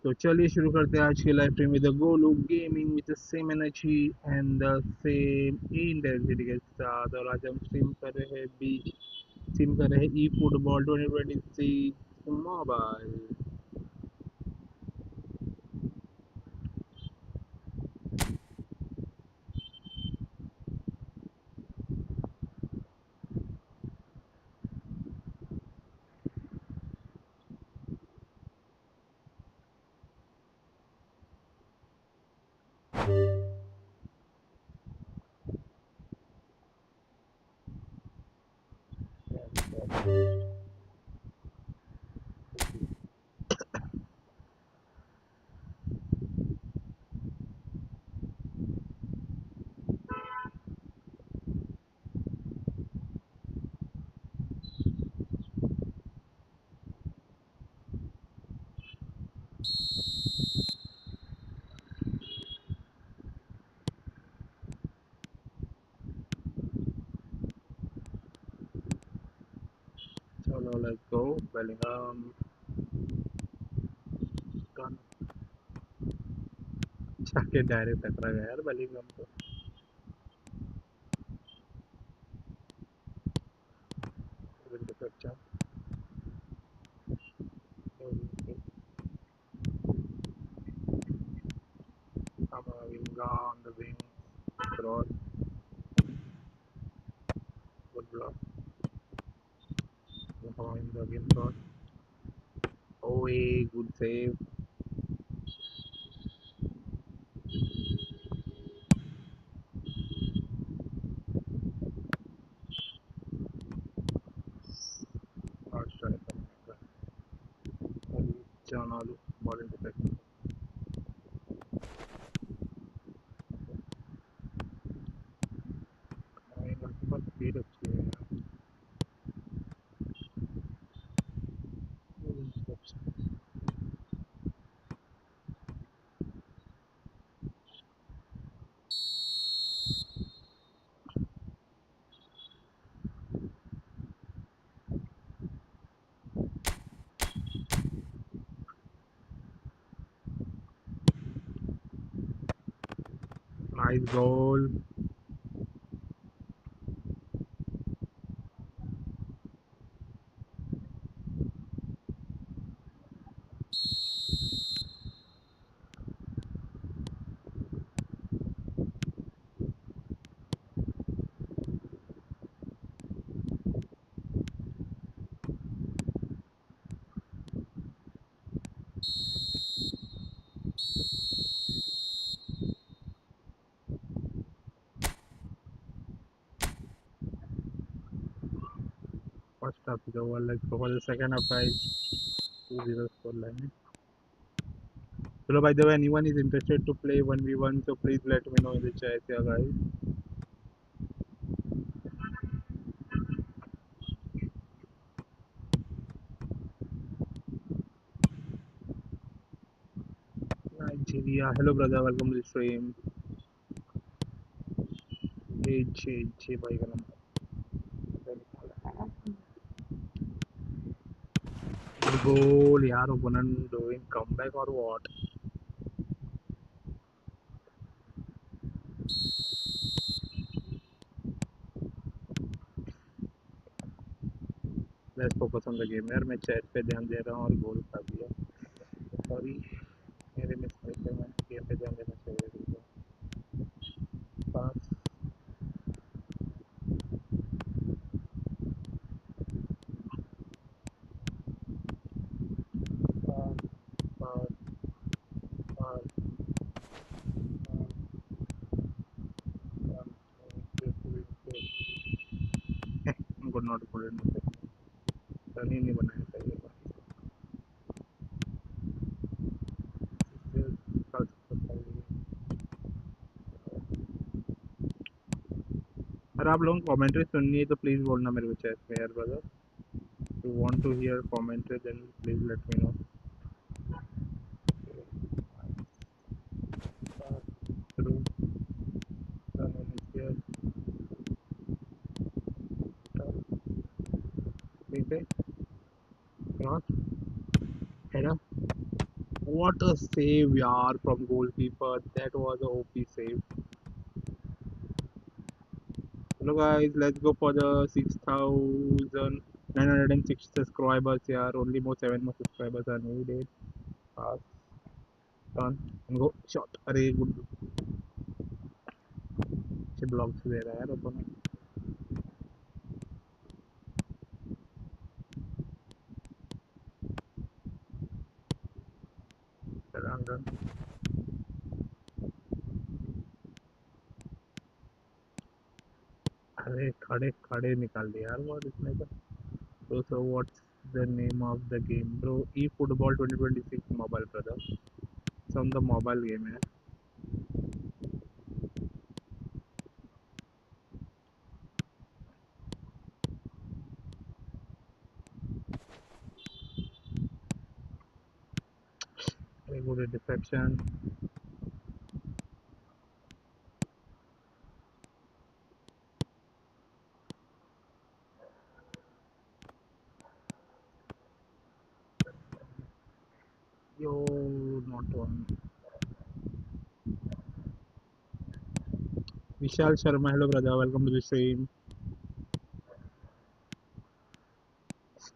तो चलिए शुरू करते हैं आज की live stream with Golu gaming with the same energy and the same intensity के साथ। और आज हम स्ट्रीम कर रहे हैं ई फुटबॉल 2026 मोबाइल। चलो लेट्स गो बेलिंगम। जाके डायरेक्ट टकरा गया यार बेलिंगम तो। अच्छा Kamavinga on the wing, cross, good block. Kamavinga again cross. Oh, a good save. Hard strike. John Alu, ball into second. Kamavinga के पास speed अच्छी है यार। Nice goal. First half is over. Let's go for the second half, guys. 2-0 score line. Hello, by the way, anyone is interested to play 1v1, so please let me know in the chat, yeah, guys. Nigeria. Hello, brother. Welcome to the stream. Hey, bhai, ka number. Good goal, yaar. Opponent doing comeback or what? Let's focus on the game, यार. मैं chat पे ध्यान दे रहा हूँ और गोल खा दिया. Sorry, मेरे मिस्टेक है. मैं गेम पे ध्यान देना चाहिए. Pass, pass, pass, pass, pass. Good, not good in the second. Run ही नहीं बनाया चाहिए. कल सकता है. अगर आप लोगों को कमेंट्री सुननी है तो प्लीज़ बोलना मेरे को चैट में यार brother. If you want to hear commentary, then please let me know. Through the here, ठीक है. Cross, header, What a save, yaar, from goalkeeper. That was a OP save. Hello guys, let's go for the 6,906 subscribers here. Only more 7 more subscribers are needed. Pass, turn, and go. Shot. अरे good. अच्छे blocks दे रहा है यार opponent. Run, run. अरे खड़े खड़े निकाल दिया यार वो इसने तो. So what's the name of the game, bro? eFootball 2026 mobile, brother. It's on the mobile game, है. Very good deflection. Yo, not one. Vishal Sharma, hello brother, welcome to the stream.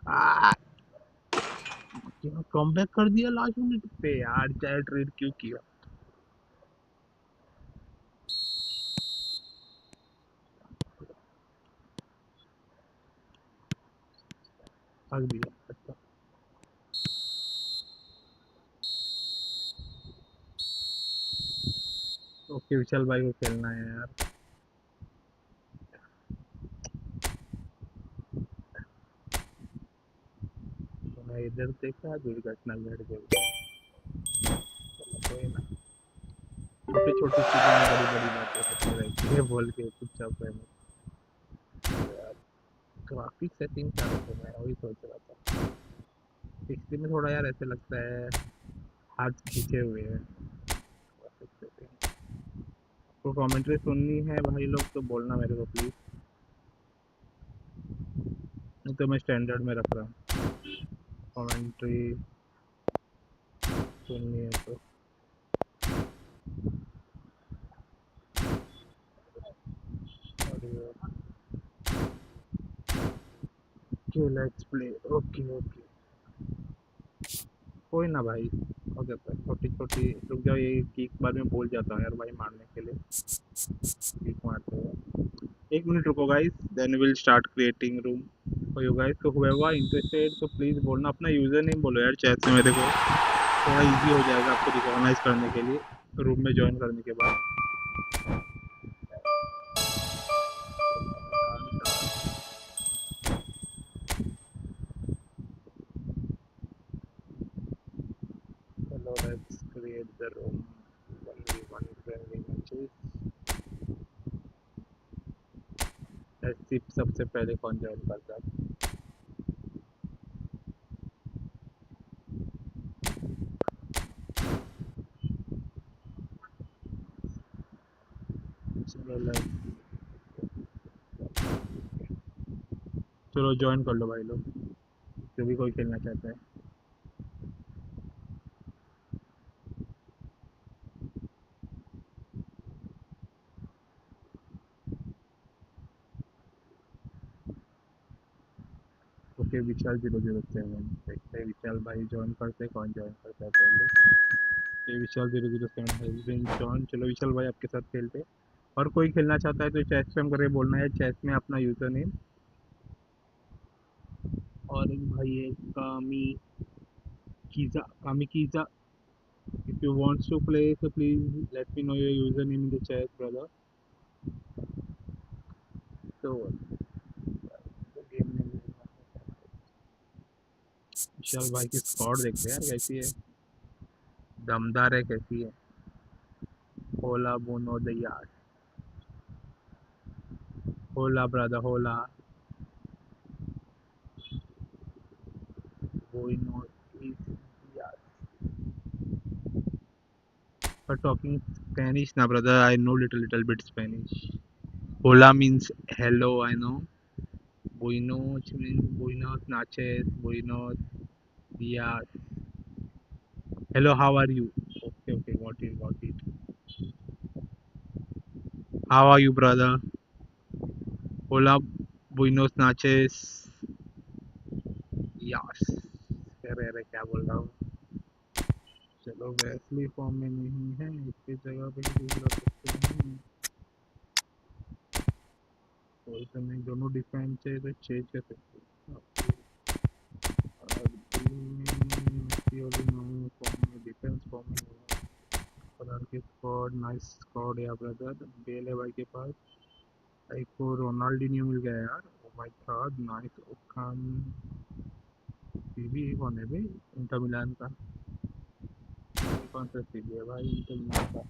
Ah, come back कर दिया last minute पे यार, चाहे trade क्यों किया. भाग दिया. अच्छा. ओके विशाल भाई को खेलना है यार. तो मैं इधर देखा दुर्घटना घट गई. चलो कोई ना, छोटी छोटी चीजों में बड़ी बड़ी बातें होती रहती है बोल के चुपचाप रहना. ग्राफिक सेटिंग क्या रखूं, मैं वही सोच रहा था. पिछले में थोड़ा यार ऐसे लगता है हाथ खींचे हुए हैं. Graphic setting. तो कमेंट्री सुननी है भाई लोग तो बोलना मेरे को प्लीज, नहीं तो मैं स्टैंडर्ड में रख रहा हूँ. कमेंट्री सुननी है तो. Okay let's play. Okay okay. कोई ना भाई, हो जाता है छोटी छोटी. रुक जाओ, ये किक बार में भूल जाता हूँ यार भाई मारने के लिए. किक मारते हुए 1 मिनट रुको guys, then will start creating room for you guys. तो हुएगा इंटरेस्टेड तो प्लीज़ बोलना, अपना यूज़र नेम बोलो यार चैट से, मेरे को थोड़ा इजी हो जाएगा आपको रिकॉग्नाइज करने के लिए रूम में ज्वाइन करने के बाद. चलो let's create the room. 1v1 friendly matches. Let's see सबसे पहले कौन ज्वाइन करता है. चलो लेट्स, चलो ज्वाइन कर लो भाई लोग, जो भी कोई खेलना चाहता है. ओके विशाल 007. देखते हैं विशाल भाई ज्वाइन करते हैं, कौन ज्वाइन करता है पहले. ये विशाल 007 हैज बीन जॉइन. चलो विशाल भाई आपके साथ खेलते हैं. और कोई खेलना चाहता है तो चैट में करके बोलना है, चैट में अपना यूज़र नेम. और एक भाई है कामी कीजा. If you wants to play so please let me know your username in the chat brother. तो गेम में विशाल भाई की स्क्वाड देखते हैं यार कैसी है, दमदार है कैसी है. होला बोनो द यार. होला ब्रदर होला. बोनो इज यार. But talking Spanish now, brother. I know little bit Spanish. Hola means hello, I know. Buenos means buenos noches, buenos días. Hello, how are you? Okay, okay, got it, got it. How are you, brother? Hola, buenos noches. Yes अरे अरे क्या बोल रहा हूँ चलो वैसली form में नहीं है इसकी जगह पे किसी रख सकते हैं तो इसमें दोनों डिफाइन चाहिए तो चेंज कर सकते हैं डिफेंस फॉर्म में कलर की स्क्वाड नाइस स्क्वाड या ब्रदर बेल है भाई के पास भाई को रोनाल्डिनियो मिल गया यार oh my God nice Okan CB कौन है भाई इंटर मिलान का कौन सा सीबी है भाई इंटर मिलान का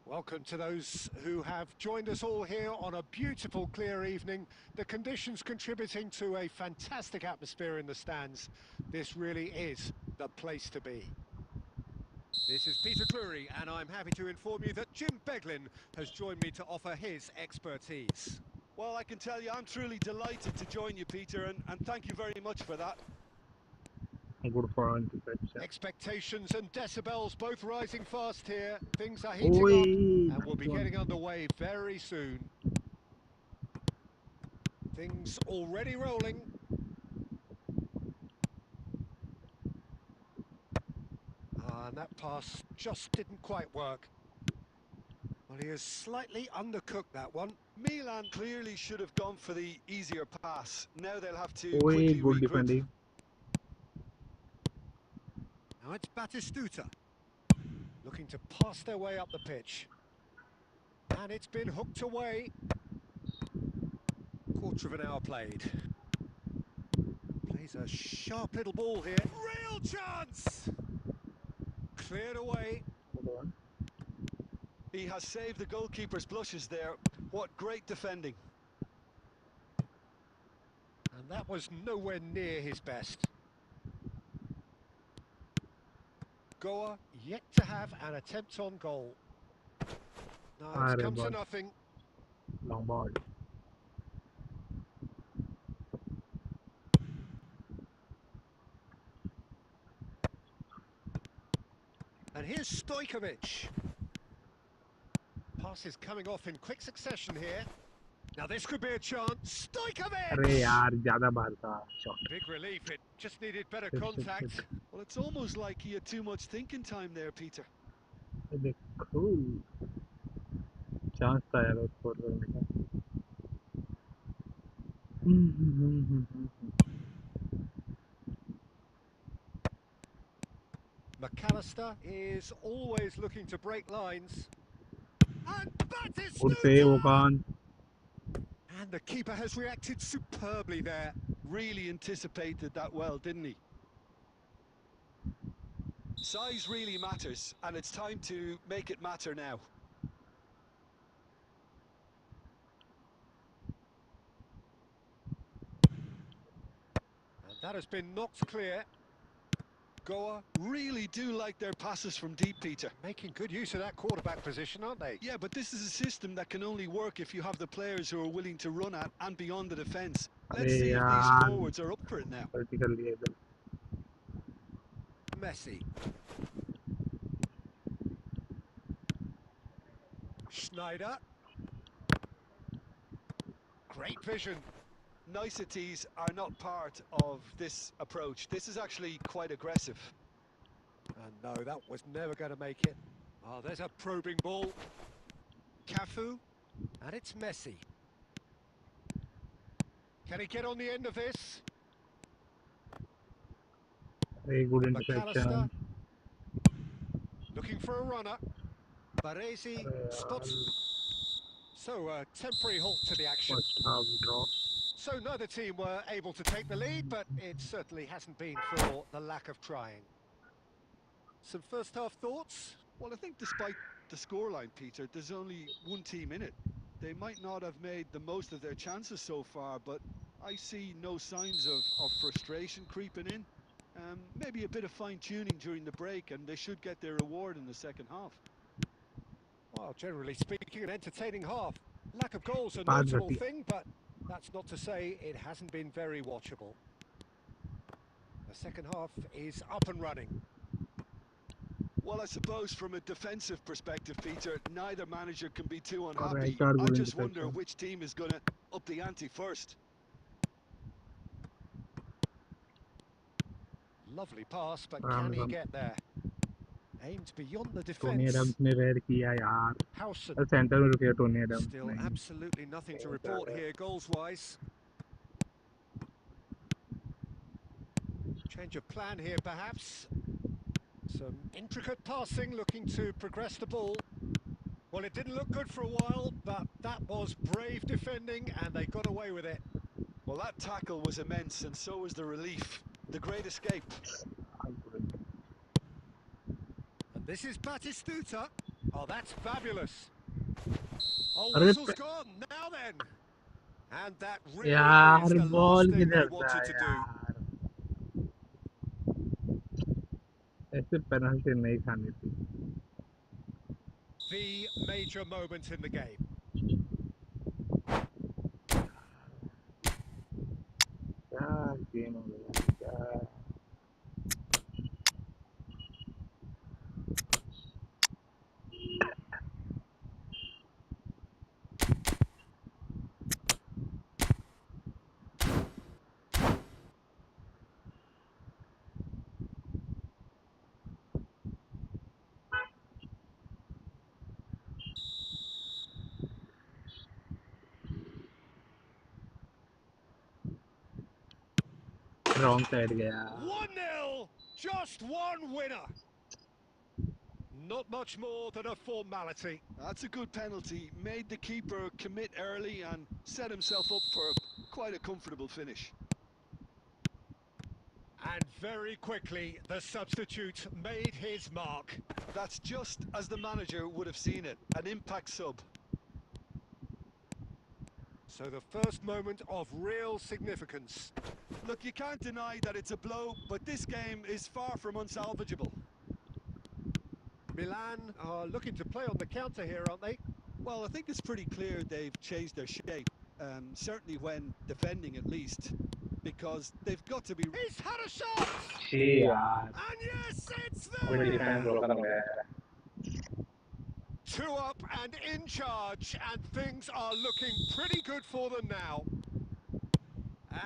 Welcome to those who have joined us all here on a beautiful, clear evening. The conditions contributing to a fantastic atmosphere in the stands. This really is the place to be. This is Peter Drury, and I'm happy to inform you that Jim Beglin has joined me to offer his expertise. Well, I can tell you I'm truly delighted to join you, Peter, and thank you very much for that. good for interception Expectations and decibels both rising fast here. Things are heating ओए up, and we'll be nice one getting underway very soon. Things already rolling. And that pass just didn't quite work. Well, he has slightly undercooked that one. Milan clearly should have gone for the easier pass. Now they'll have to ओए quickly good regroup. defending Now it's Batistuta, looking to pass their way up the pitch. And it's been hooked away. Quarter of an hour played. Plays a sharp little ball here. Real chance! Cleared away. He has saved the goalkeeper's blushes there. What great defending. And that was nowhere near his best. Goa yet to have an attempt on goal. No, it's अरे come to ball nothing. Long ball And here's Stojkovic. Passes coming off in quick succession here. Now this could be a chance. अरे Stojkovic! यार ज्यादा बाहर था shot Big relief, it just needed better shit shit contact. Shit Well, it's almost like he had too much thinking time there, Peter. देखो chance था यार score करने का McAllister is always looking to break lines. And good save Batistuta! Okan And the keeper has reacted superbly there. Really anticipated that well, didn't he? Size really matters, and it's time to make it matter now. And that has been knocked clear. Goa really do like their passes from deep, Peter. Making good use of that quarterback position, aren't they? Yeah, but this is a system that can only work if you have the players who are willing to run at and beyond the defence. अरे Let's see if these यार forwards are up for it now. गलती कर लिया इधर Messi. Schneider. Great vision. Niceties are not part of this approach. This is actually quite aggressive. And no, that was never going to make it. Oh, there's a probing ball. Cafu. And it's Messi. Can he get on the end of this? अरे good McAllister interception looking for a runner. Baresi अरे spots. यार So a temporary halt to the action. First half draw So neither team were able to take the lead, but it certainly hasn't been for the lack of trying. Some first half thoughts? Well, I think despite the scoreline, Peter, there's only one team in it. They might not have made the most of their chances so far, but I see no signs of frustration creeping in. Maybe a bit of fine-tuning during the break, and they should get their reward in the second half. Well, generally speaking, an entertaining half. Lack of goals a पाँच notable घटिया thing, but that's not to say it hasn't been very watchable. The second half is up and running. Well, I suppose from a defensive perspective, Peter, neither manager can be too और unhappy. एक और I goal just wonder interception which team is going to up the ante first. Lovely pass, but Ram can he Ram get there? Aimed beyond the Tony defence. Adams ने रेड किया यार Howson. Centre में रुके Tony Adams Still नहीं absolutely nothing to report here, goals-wise. Change of plan here, perhaps. Some intricate passing, looking to progress the ball. Well, it didn't look good for a while, but that was brave defending, and they got away with it. Well, that tackle was immense, and so was the relief. The great escape. And this is Batistuta. Oh, that's fabulous. Oh, अरे whistle's gone. Now then. And that really is यार the last ball thing they किधर था wanted to do. यार ऐसे penalty नहीं खानी थी The major moment in the game. क्या गेम हो गया क्या रॉन्ग साइड गया 1-0. Just one winner. Not much more than a formality. That's a good penalty. Made the keeper commit early and set himself up for quite a comfortable finish. And very quickly, the substitute made his mark. That's just as the manager would have seen it. An impact sub. So the first moment of real significance. Look, you can't deny that it's a blow, but this game is far from unsalvageable. Milan are looking to play on the counter here, aren't they? Well, I think it's pretty clear they've changed their shape, certainly when defending at least, because they've got to be... He's had a shot! छी यार And yes, it's कोई there! Defence broken हो गया है 2 up and in charge, and things are looking pretty good for them now.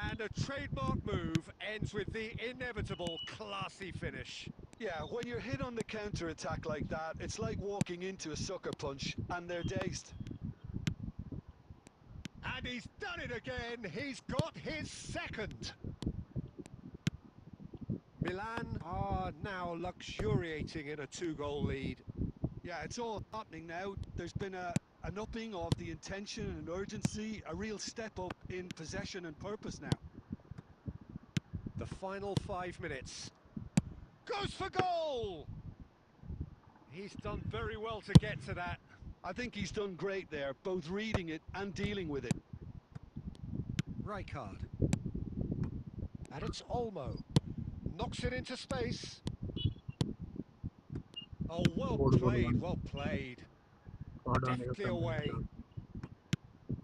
And a trademark move ends with the inevitable classy finish. Yeah, when you're hit on the counter-attack like that, it's like walking into a sucker punch, and they're dazed. And he's done it again. He's got his second. Milan are now luxuriating in a 2-goal lead. Yeah, it's all happening now. There's been an upping of the intention and urgency, a real step up in possession and purpose now. The final 5 minutes. Goes for goal! He's done very well to get to that. I think he's done great there, both reading it and dealing with it. Rijkaard. And it's Olmo. Knocks it into space. Oh, well played, well played. Deftly away.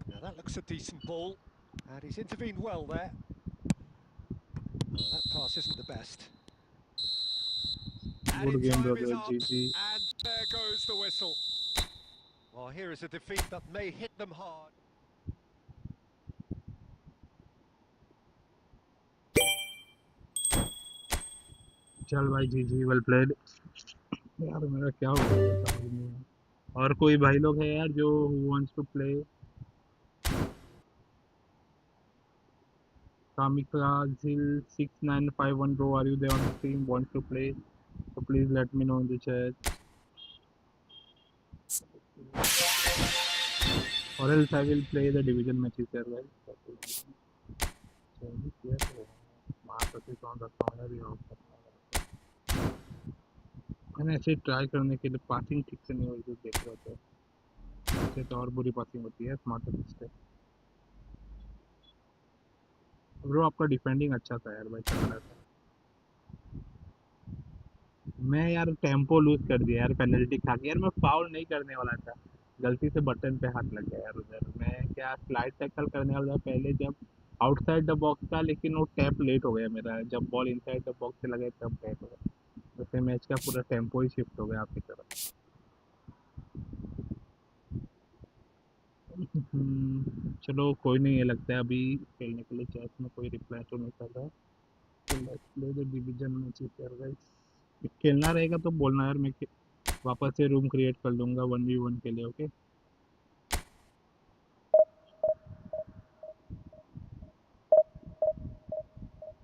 Now that looks a decent ball. And he's intervened well there. Oh, that pass isn't the best. Good game, Time brother. is up, GG. and there goes the whistle. Well, here is a defeat that may hit them hard. चल भाई जीजी well played यार मेरा क्या हो गया समझ नहीं आया। और कोई भाई लोग है यार जो wants to play Kamikaze 6951 bro, are you there on the stream? Want to play? So please let me know in the chat. Or else I will play the division matches as well. मैंने ऐसे try करने के लिए passing ठीक से नहीं हुई तो देख रहा था, इससे तो और बुरी पासिंग होती है स्मार्ट से। ब्रो आपका डिफेंडिंग अच्छा था यार भाई, तगड़ा था। मैं यार टेम्पो लूज कर दिया यार, पेनल्टी खा के यार, मैं फाउल नहीं करने वाला था, गलती से बटन पे हाथ लग गया यार उधर। मैं क्या स्लाइड टैकल करने वाला था पहले जब आउटसाइड द बॉक्स था, लेकिन वो टैप लेट हो गया मेरा, जब बॉल इनसाइड द बॉक्स से लगे तब टैप हो गया। वैसे मैच का पूरा टेम्पो ही शिफ्ट हो गया आपकी तरफ। चलो कोई नहीं, ये लगता है अभी खेलने के लिए चैट में कोई रिप्लाई तो नहीं कर रहा है। तो let's play the division matches यार गाइस। खेलना रहेगा तो बोलना यार, मैं वापस से रूम क्रिएट कर लूँगा 1v1 के लिए, ओके।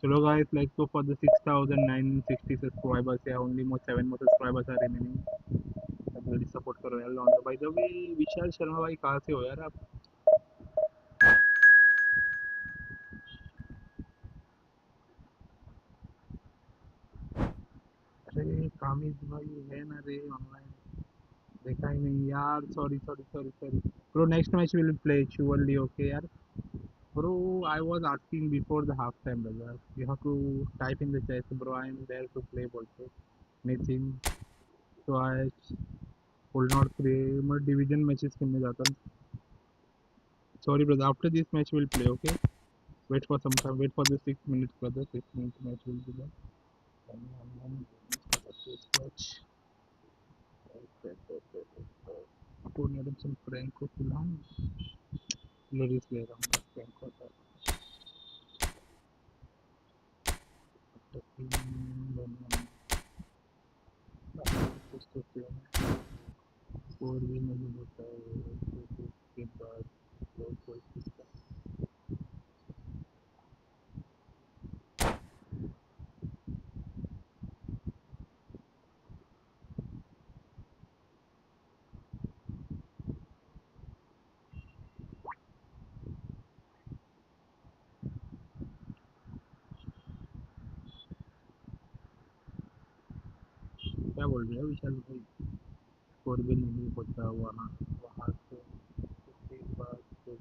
चलो guys, like so for the 6960 subscribers, yeah, only more 7 more subscribers are remaining. जल्दी सपोर्ट करो यार लॉन्डो भाई। तो भी विशाल शर्मा भाई कहाँ से हो यार आप? अरे कामिज भाई है ना रे ऑनलाइन, देखा ही नहीं यार, sorry sorry sorry sorry. Bro next match will play surely, okay यार। Bro, I was asking before the half time, brother. You have to type in the chat, bro. I am there to play also. Anything. So I will not play. मैं division matches खेलने जाता हूँ. Sorry, brother. After this match, we'll play. Okay. Wait for some time. Wait for the 6 minutes, brother. 6 minutes match will be there. This match. Tony Adamson, Franco Fulham. Loris ले रहा हूँ. Franco था. कुछ तो score भी नहीं होता है तो उसके बाद कोई किसका क्या बोल रहे हो विशाल भाई? स्कोर भी नहीं होता वहाँ, वहाँ से उसके बाद तो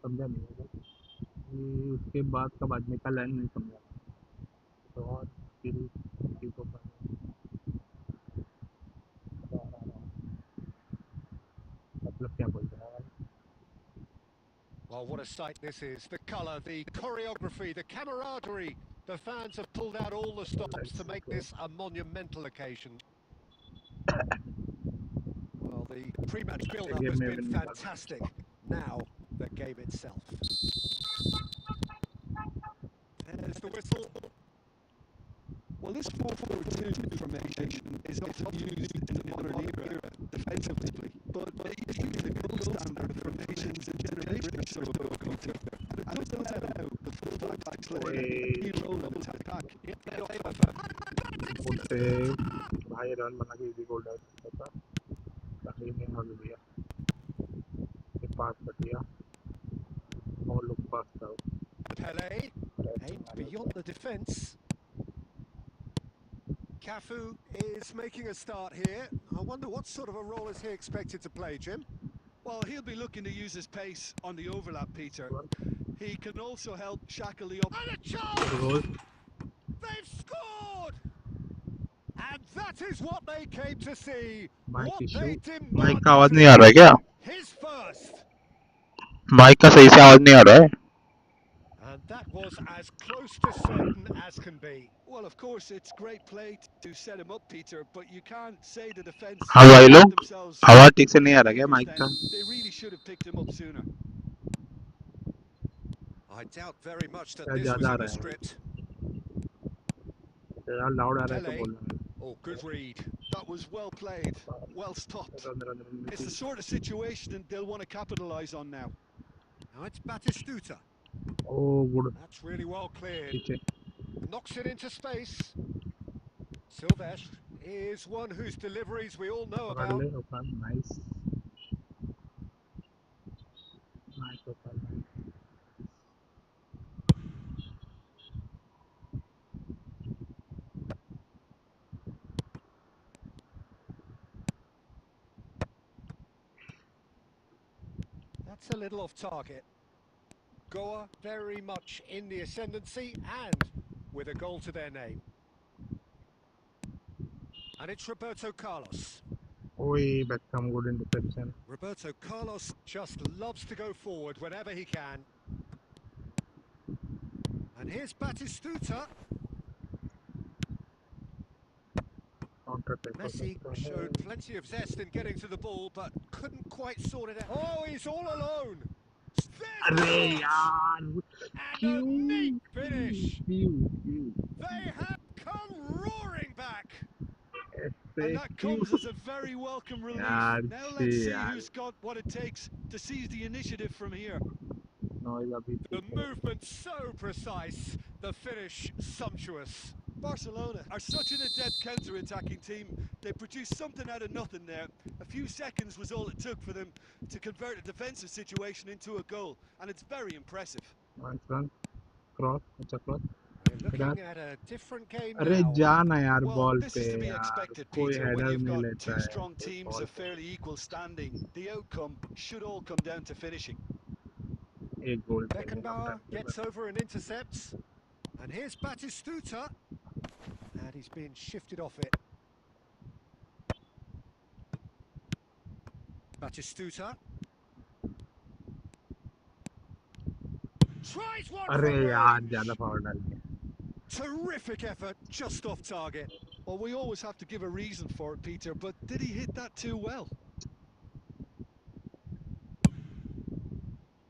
समझा नहीं होगा ये, उसके बाद का बाद में का लाइन नहीं समझा तो। और फिर उसी को मतलब क्या बोल रहा है? Well, what a sight this is. The colour, the choreography, the camaraderie. The fans have pulled out all the stops to make this a monumental occasion. Well, the pre-match build-up game has में been win निकालना fantastic. Now, the game itself. There's the whistle. Well, this 4-4-2 formation is often used in the modern era defensively, but it used the gold standard formations in generations or so ago, Peter. And until now, the full-back play a key role in attack. से भाई run बना के easy गोल डाल सकता था, कहीं नहीं हल दिया, ये पास कर दिया और लोग पास था। Pele aimed beyond the defence. Cafu is making a start here. I wonder what sort of a role is he expected to play, Jim? Well, he'll be looking to use his pace on the overlap, Peter. He can also help shackle the up. And a chance! They've scored! And that is what they came to see. Mic What issue, they mic का आवाज demanded नहीं to आ रहा है क्या? see. His first. Mic का सही से आवाज नहीं आ रहा है? And that was as close to certain as can be. Well, of course, it's great play to set him up, Peter, but you can't say the defence हाँ भाई let लोग, themselves आवाज into ठीक से too नहीं many आ रहा क्या favours mic then. का? They really should have picked him up sooner. I doubt very much that क्या this was ज्यादा आ in the रहा है? script. यार लाउड आ रहा है तो Pele. बोल रहा Oh, good read. That was well played, well stopped. It's the sort of situation they'll want to capitalise on now. Now it's Batistuta. Oh good, That's really well cleared. पीछे Knocks it into space. Silvestre is one whose deliveries we all know पकड़ about. ले open, nice nice open. That's a little off target. Goa very much in the ascendancy and with a goal to their name. And it's Roberto Carlos. Oi, Beckham, good interception. Roberto Carlos just loves to go forward whenever he can. And here's Batistuta. Messi showed plenty of zest in getting to the ball, but couldn't quite sort it out. Oh, he's all alone. There's the Arey shot! yaar, And a neat क्यों finish. क्यों They have come roaring back. And ऐसे that क्यों comes as a very welcome relief. यार Now छे let's see यार who's got what it takes to seize the initiative from here. Noise अभी The ठीक है movement so precise, the finish sumptuous. Barcelona are such an adept counter-attacking team. They produced something out of nothing there. A few seconds was all it took for them to convert a defensive situation into a goal, and it's very impressive. Nice run cross अच्छा cross We're header looking at a different game अरे now. जाना यार Well, ball this पे is to be यार expected, कोई Peter. When header you've नहीं got लेता two है strong ऐसे teams बॉल of पे fairly equal standing, the outcome should all come down to finishing. एक गोल चाहिए Beckenbauer gets over and intercepts. And here's Batistuta. And he's being shifted off it. Batistuta. Tries one अरे from यार ज्यादा range. Power डाल दिया Terrific effort, just off target. Well, we always have to give a reason for it, Peter, but did he hit that too well?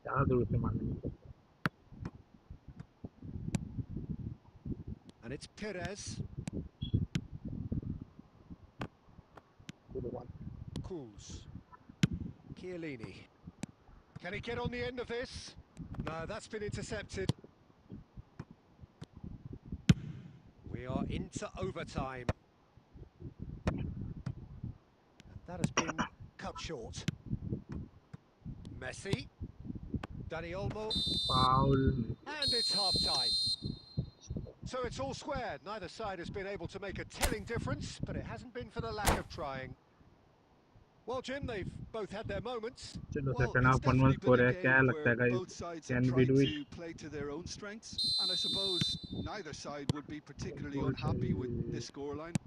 ज्यादा दूर से मारने की And it's Perez. Cools. Chiellini. Can he get on the end of this? No, that's been intercepted. We are into overtime. And that has been cut short. Messi. Dani Olmo. Foul And it's half-time. So it's all square. Neither side has been able to make a telling difference, but it hasn't been for the lack of trying. Well, Jim, they've both had their moments. चलो Well, second it's half 1-1 definitely been score a है क्या game लगता where है guys both sides have can we tried do to it play to their own strengths, and I suppose neither side would be particularly goal unhappy with चाहिए this scoreline.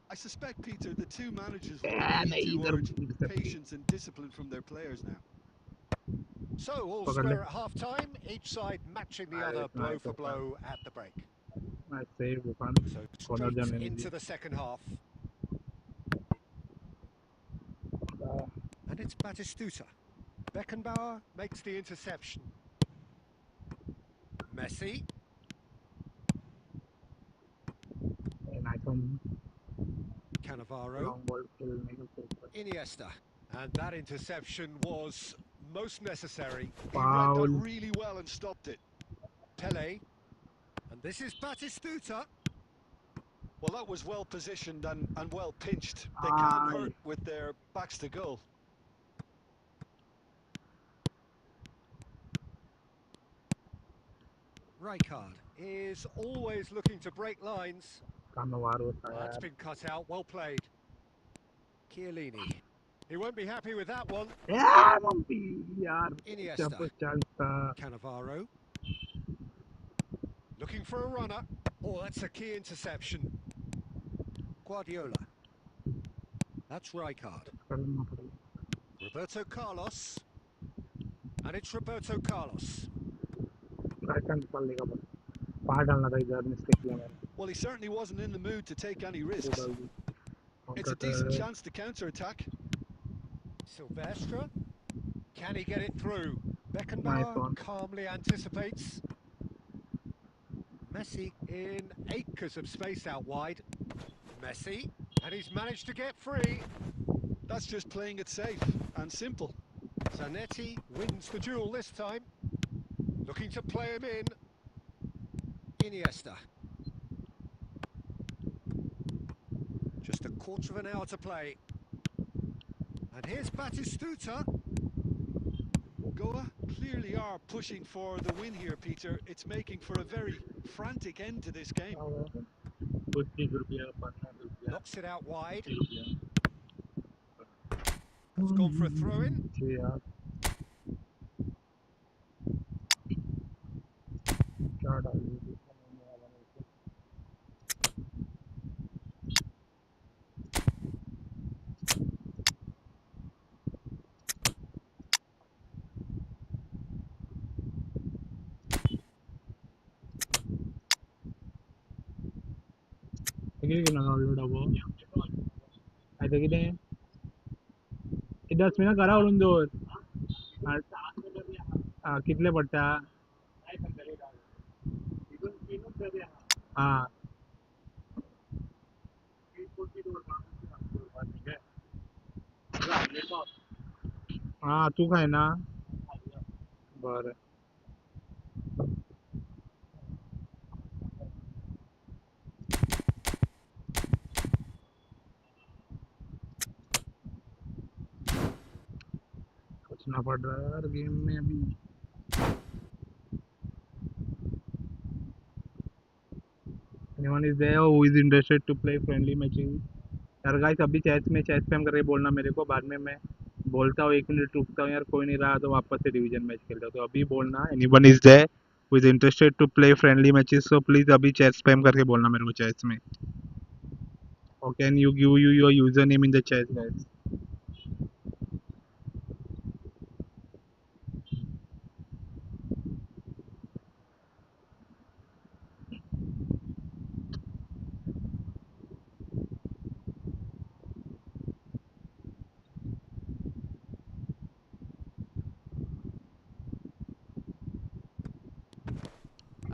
I suspect, Peter, the two managers will be keen नहीं to इधर urge intercept patience and discipline from their players now. So, all पकड़ ले square at half-time, each side matching the other blow for blow at the break. Nice save Buffon So, corner straight जाने नहीं into दिया the second half. And it's Batistuta. Beckenbauer makes the interception. Messi. Nice one Cannavaro. Long ball खेलने के ऊपर Iniesta. And that interception was most necessary. He read that foul really well and stopped it. Pele. And this is Batistuta. Well, that was well positioned and well pinched. They can't I hurt with their backs to goal. Rijkaard is always looking to break lines. कानवार होता है That's यार been cut out, well played. Chiellini. He won't be happy with that one. यार mummy यार Iniesta. जब chance था Cannavaro. Looking for a runner. Oh, that's a key interception. Guardiola. That's Rijkaard. करना पड़ेगा Roberto Carlos. And it's Roberto Carlos. Right hand पर लेगा बस बाहर डालना था इधर मिस्टेक किया मैंने Well, he certainly wasn't in the mood to take any वो risks. डाल दी It's a decent chance to counter-attack. Silvestre. Can he get it through? Nice Beckenbauer one calmly anticipates. Messi in acres of space out wide. Messi. And he's managed to get free. That's just playing it safe and simple. Zanetti wins the duel this time. Looking to play him in. Iniesta. Just a quarter of an hour to play. And here's Batistuta. Goa clearly are pushing for the win here, Peter. It's making for a very frantic end to this game. कुछ 30 रुपया 15 रुपया Knocks it out wide. 30 रुपया Has gone for a throw-in. यार किती download हवं आता किती किती मी ना करा वळून दोन कितले पडटा हा हा तू काय ना बरं कुछ ना पड़ रहा है यार गेम में अभी anyone is there who is interested to play friendly matches यार गाइस अभी चैट स्पैम करके बोलना मेरे को बाद में मैं बोलता हूँ 1 मिनट रुकता हूँ यार कोई नहीं रहा तो वापस से डिवीजन मैच खेलता हूँ तो अभी बोलना anyone is there who is interested to play friendly matches so please अभी चैट स्पैम करके बोलना मेरे को चैट्स में okay and you give you your username in the chat guys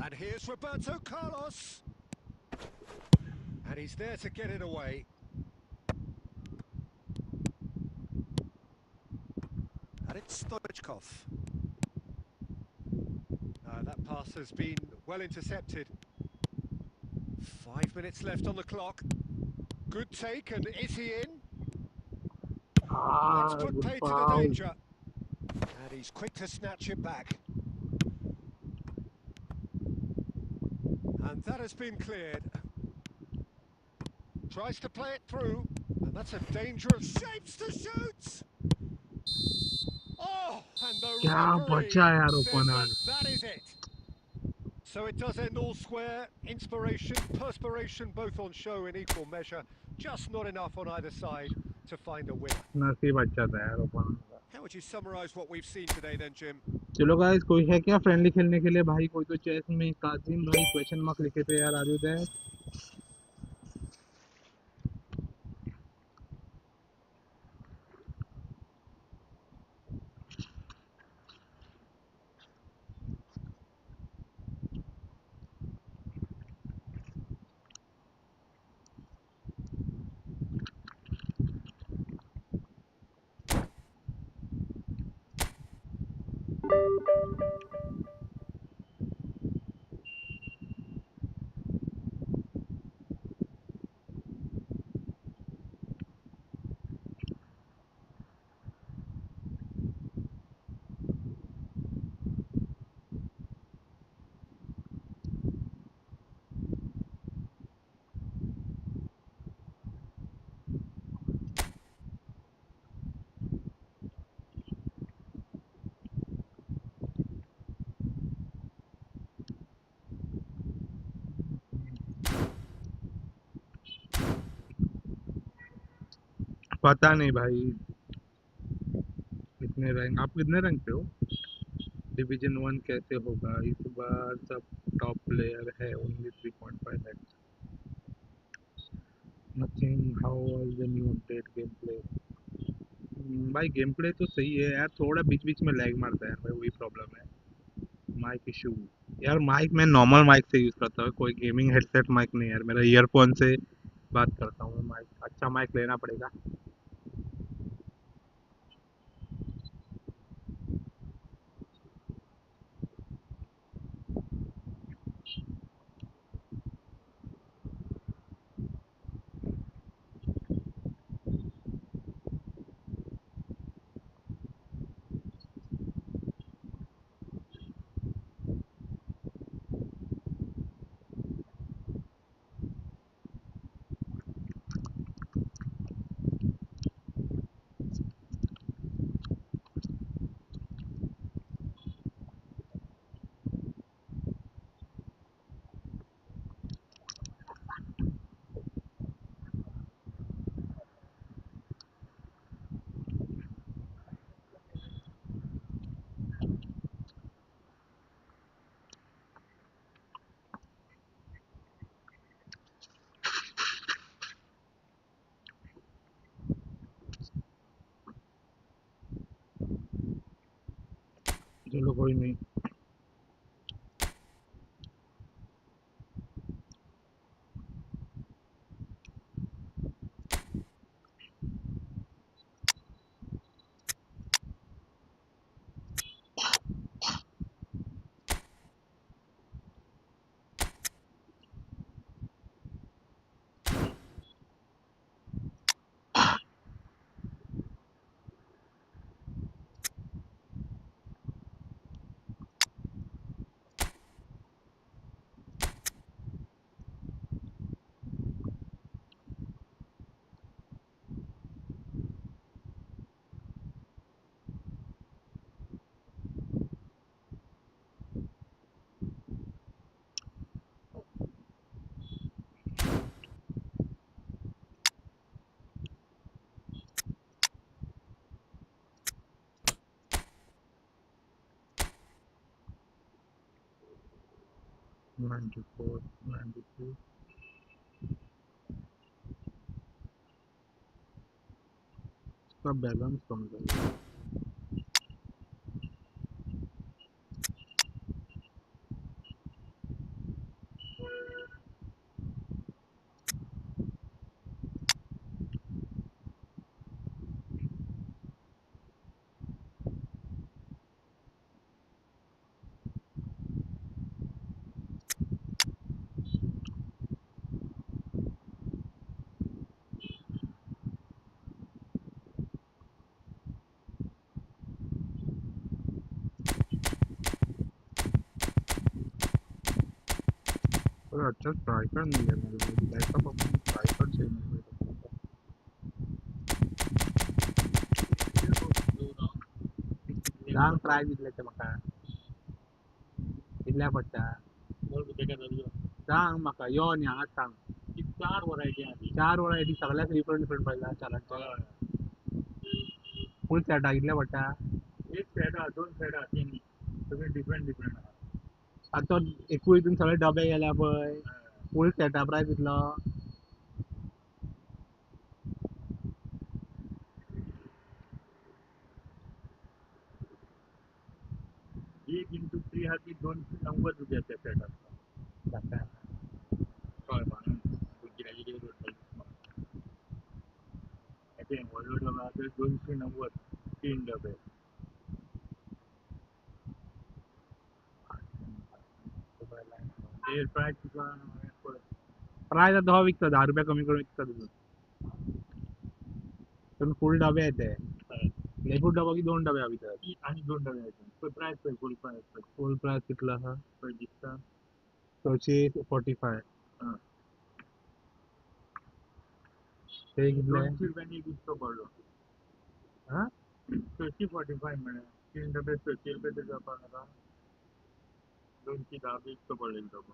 And here's Roberto Carlos. And he's there to get it away. And it's Stoichkov. That pass has been well intercepted. 5 minutes left on the clock. Good take, and is he in? Let's put good pay to the foul danger. And he's quick to snatch it back. And that has been cleared. Tries to play it through. And that's a dangerous shapes to shoot! Oh, and the क्या referee बचा यार says opener that that is it. So it does end all square. Inspiration, perspiration, both on show in equal measure. Just not enough on either side to find a winner. नसीब अच्छा था यार opener How would you summarise what we've seen today then, Jim? चलो guys कोई है क्या friendly खेलने के लिए भाई कोई तो चेस में काजिम भाई क्वेश्चन मार्क लिखे थे यार आर यू देयर पता नहीं भाई कितने रैंक आप कितने रैंक पे हो डिवीजन 1 कैसे होगा इस बार सब टॉप प्लेयर है only 3.5 lakhs nothing how was the new update game play भाई गेम प्ले तो सही है यार थोड़ा बीच बीच में लैग मारता है भाई वही प्रॉब्लम है माइक इशू यार माइक मैं नॉर्मल माइक से यूज़ करता हूँ कोई गेमिंग हेडसेट माइक नहीं यार मेरा ईयरफोन से बात करता हूँ माइक अच्छा माइक लेना पड़ेगा चलो कोई नहीं. 94, 93. इसका बैलेंस कम लगेगा. पर अच्छा स्ट्राइकर नहीं है मेरे को. बैकअप अपने स्ट्राइकर चाहिए मेरे को. सांग प्राइस इतल्याचे म्हाका कितल्या पडटा सांग म्हाका यो न्ही हांगाच सांग. 4 वरायटी सगळ्याक डिफरंट डिफरंट प्राइस चारांचे. फुल सेटा कितल्या पडटा. एक सेट आहा 2 सेट आहा 3 सगळे डिफरंट डिफरंट आहा. आतां एकूच हितून सगळे डबे गेल्या पळय. फुल सेटा प्राइस कितलो. 1 × 3 आहा ती 290 रुपया त्या सेटाक. कळ्ळें गिरायकी कितें करतली. येते व्हडलो डबो आहा तो 290 3 डबे. ते प्राइस तुका प्राइस आतां हो विकता 10 रुपया कमी करून विकता तुका. पण फुल डबे येते. एकूच डबो की 2 डबे हा भितर. आनी 2 डबे येता. प्राइस पळय फुल प्राइस. फुल प्राइस कितलो आहा पळय दिसता 645. ते कितले 200 रुपयांनी एक दिसतो पडलो. हा 645 म्हळ्यार 3 डबे 600 रुपये जावपाक नाका. 210 दिसतो पडलो एक डबो.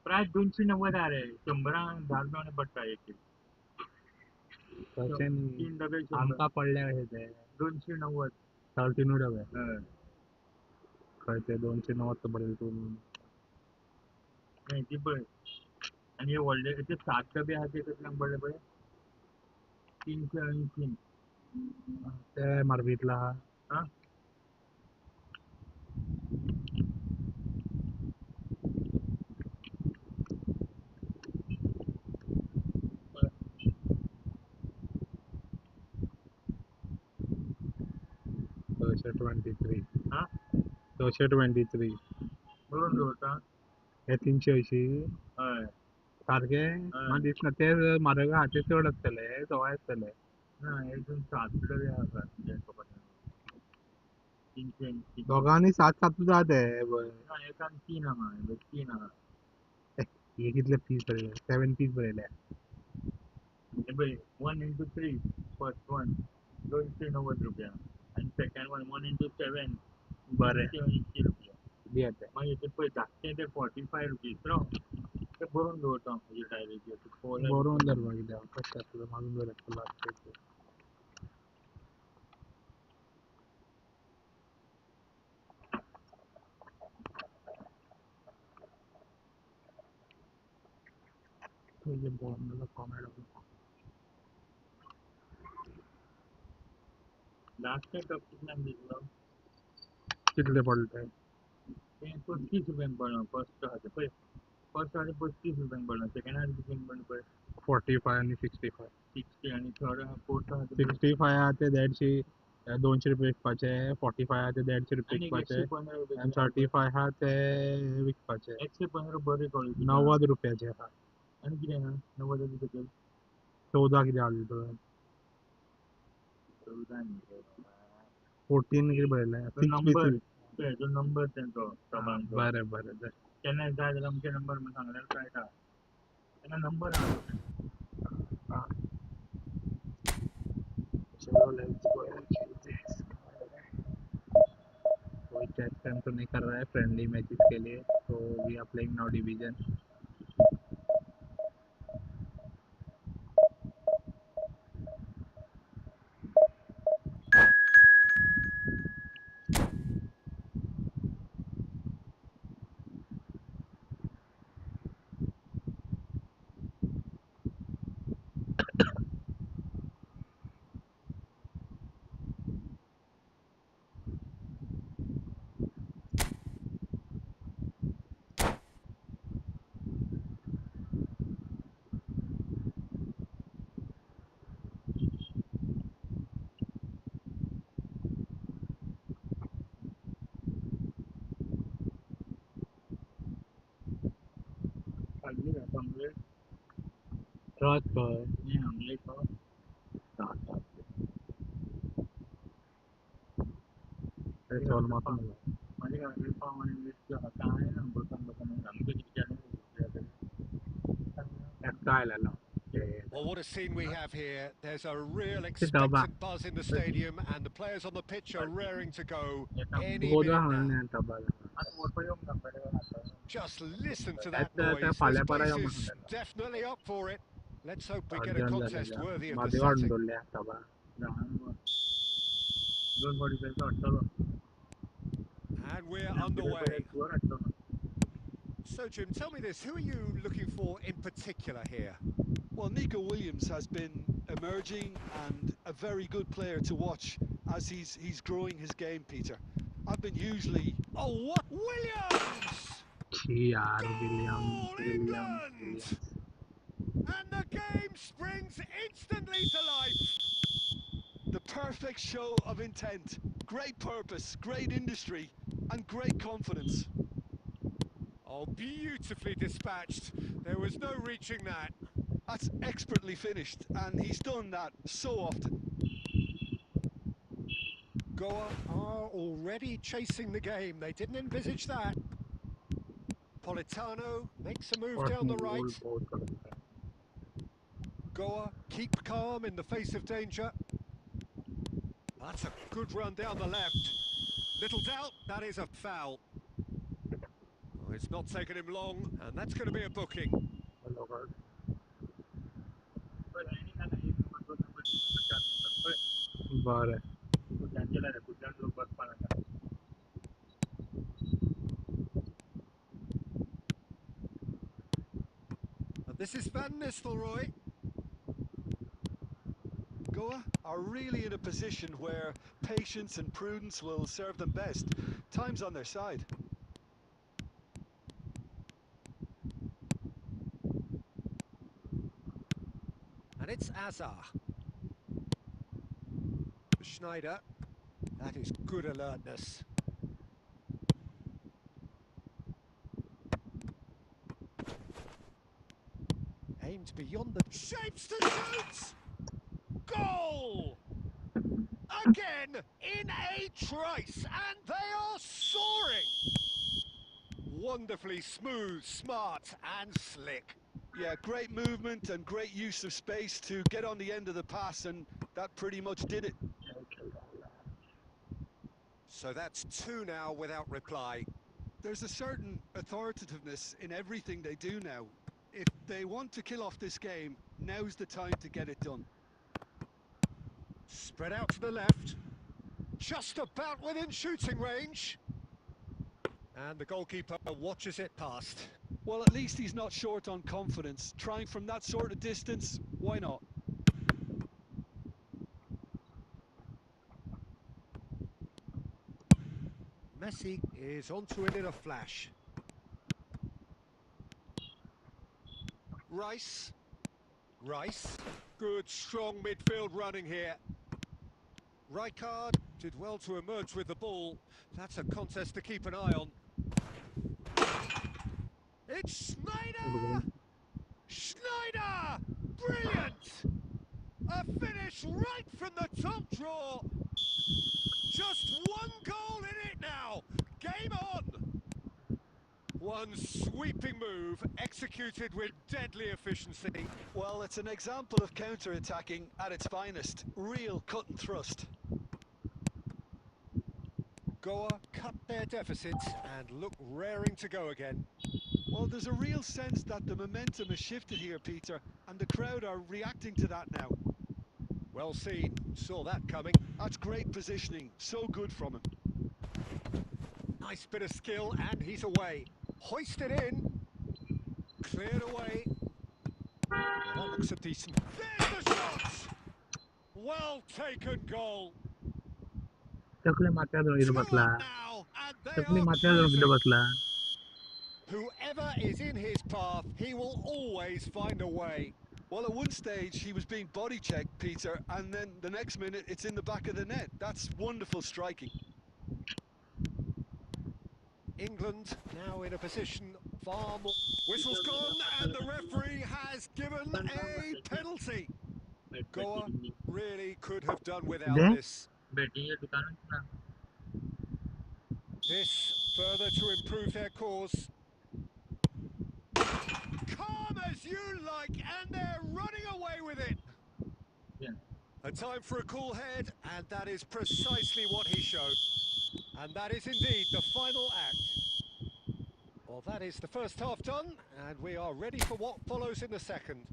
प्राइस 290 आहा रे. 100 10 रुपयांनी पडटा एक. तीन डबे आमकां पडले कशे ते 290 तीनूय डबे. खंय ते 290 पडेल तू. नाही ती पळय. आणि हे व्हडले ते 7 डबे आहा ते कसल्यांक पडले पळय 380. ते मारवीतला आहा. दोनशे 23. हा 223 बरोबर दवरता. हे 380. हय सारखे म्हाका दिसना ते म्हारग आहा ते चड आसतले सवाय आसतले. ना एकदम 7 डबे आहा 380. दोगांनी 7 आहा ते. ना एकान 3 आहा 3 आहा. हे कितले पीस बरयले 7 पीस बरयल्या. हे पळय 1 × 3 फर्स्ट वन 290 रुपया. आणि सेकंड वन 1 × 7 बरें 80 रुपया. किती येते मागीर ते पळय धाकटें ते 45 रुपीज राव. ते बरोवन दवरता हांव डायरेक्ट बरोवन दवर कित्याक कशें आसलें मारून दवरता लास्ट. तुझे बोर्नला कॉमेडी लास्ट कप कितल्याक दिसलो कितले पडले 35 रुपयांक पडलो फर्स्ट आसा पळय फर्स्ट आसा 35 रुपयांक पडलो सेकंड आसा कितल्यांक पडलो पळय 45 आणि 65 60 आणि थर्ड फोर्थ आसा 65 आहा ते 150 200 रुपये विकपाचे 45 आहा ते 150 रुपये आणि विकपाचे 115 रुपये आणि 35 आहा ते विकपाचे 115 बरे कळले 90 रुपयाचे आहा आणि कितें आहा 90 रुपये 14 कितें आहा तो 14 14 कितें बरयलें तो 6 नंबर pieces पळय तो नंबर तेंचो क्रमांक बरें बरें बरें केन्ना जाय जाल्यार आमचे नंबर म्हणून सांगल्यार कळटा तेन्ना नंबर आहा चलो लेट्स गो कोई चेक तो नहीं कर रहा है फ्रेंडली मैचेस के लिए तो we are playing now division खाल्ली का कमलेट रात का नहीं ऑमलेट का है और माता माझे घराकडे पाव आणि मिरची काय ना बसून बसून आमचं विचार काय लाला Well, what a scene we have here. There's a real तबा expectant buzz in the stadium, and the players on the pitch are raring to go any Goda minute now. हाणने तबा आता वरपा येऊन number Just listen to that त्या noise. This फाल्या परा place या is म्हणून definitely up for it. Let's hope we get a Arjan contest झालेल्या worthy of the मादी वाढून setting. दोडल्या तबा 245 वाटतो And we're underway. वाटतो So, Jim, tell me this. Who are you looking for in particular here? Well, Nico Williams has been emerging and a very good player to watch as he's growing his game, Peter. I've been usually... Oh, what? Williams! छी यार Goal, Williams England! And the game springs instantly to life. The perfect show of intent. Great purpose, great industry, and great confidence. Oh, beautifully dispatched. There was no reaching that. That's expertly finished, and he's done that so often. Goa are already chasing the game. They didn't envisage that. Politano makes a move down the right. Goa keep calm in the face of danger. That's a good run down the left. Little doubt, that is a foul. Oh, it's not taken him long, and that's going to be a booking. बरं And this is Van Nistelrooy. Goa are really in a position where patience and prudence will serve them best. Time's on their side. And it's Azar. Schneider. That is good alertness. Aimed beyond the... Shapes to shoot! Goal! Again, in a trice, and they are soaring! Wonderfully smooth, smart, and slick. Yeah, great movement and great use of space to get on the end of the pass, and that pretty much did it. So that's two now without reply. There's a certain authoritativeness in everything they do now. If they want to kill off this game, now's the time to get it done. Spread out to the left. Just about within shooting range. And the goalkeeper watches it past. Well, at least he's not short on confidence. Trying from that sort of distance, why not? Messi is onto it in a flash. Rice. Good, strong midfield running here. Rijkaard did well to emerge with the ball. That's a contest to keep an eye on. It's Schneider! Schneider! Brilliant! A finish right from the top draw. Just one goal in it now. Game on! One sweeping move, executed with deadly efficiency. Well, it's an example of counter-attacking at its finest. Real cut and thrust. Goa cut their deficit and look raring to go again. Well, there's a real sense that the momentum has shifted here, Peter, and the crowd are reacting to that now. Well seen, saw that coming. That's great positioning, so good from him. Nice bit of skill, and he's away. Hoisted in. Cleared away. Well, that looks a decent... There's the shot! Well taken goal. चकले माथ्यावर जाऊन इथं 2 बसला. up now, and they chakli are माथ्यावर जाऊन इथं cruising. बसला. Whoever is in his path, he will always find a way. Well, at one stage, he was being body checked, Peter, and then the next minute, it's in the back of the net. That's wonderful striking. England now in a position far more... Whistle's gone, and the referee has given a penalty. Goa really could have done without this. Batting के दुकान में This further to improve their cause. Calm as you like, and they're running away with it. Yeah. A time for a cool head, and that is precisely what he showed. And that is indeed the final act. Well, that is the first half done, and we are ready for what follows in the second.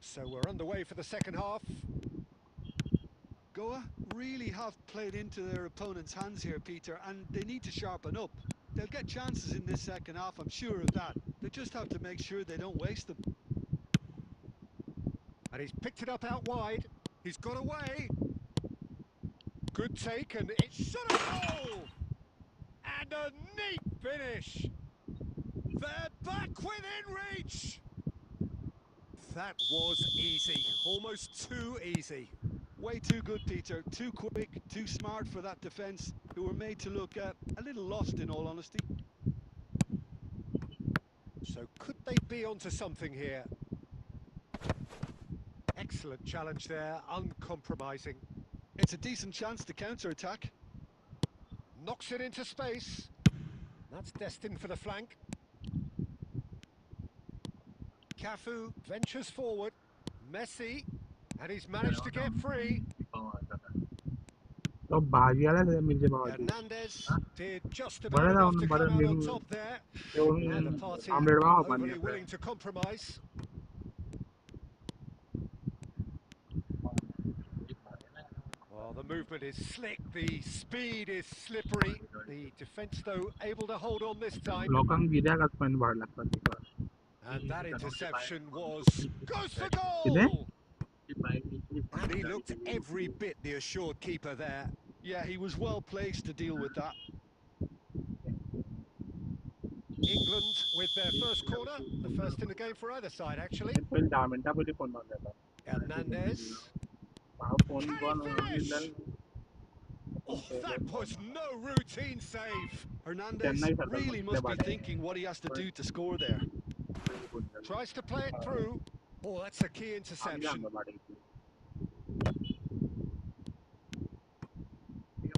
So we're underway for the second half. Goa really have played into their opponent's hands here, Peter, and they need to sharpen up. They'll get chances in this second half, I'm sure of that. They just have to make sure they don't waste them. And he's picked it up out wide. He's got away. Good take, and it's shot a goal! And a neat finish. They're back within reach. That was easy, almost too easy. Way too good, Peter. Too quick, too smart for that defence, who were made to look a little lost, in all honesty. So could they be onto something here? Excellent challenge there, uncompromising. It's a decent chance to counter-attack. Knocks it into space. That's destined for the flank. Cafu ventures forward. Messi, and he's managed to get free. तो भाजी वाला से मिल जाए Hernandez did just बड़ा about था enough to बड़ा come out on mill top there. तो And the party omelette वहाँ बन overly गया willing to compromise. Well, the movement is slick, the speed is slippery. The defence, though, able to hold on this time. लोकांक गिऱ्या का Spain बाढ़ लगता है And that interception was... goes for किधे goal! And he looked every bit the assured keeper there. Yeah, he was well placed to deal with that. England with their first corner, the first in the game for either side, actually. फिर 10 minute बोले phone बंद रहता Hernandez. Phone बंद Oh, that was no routine save. Hernandez really must be thinking what he has to do to score there. Tries to play it through. Oh, that's a key interception.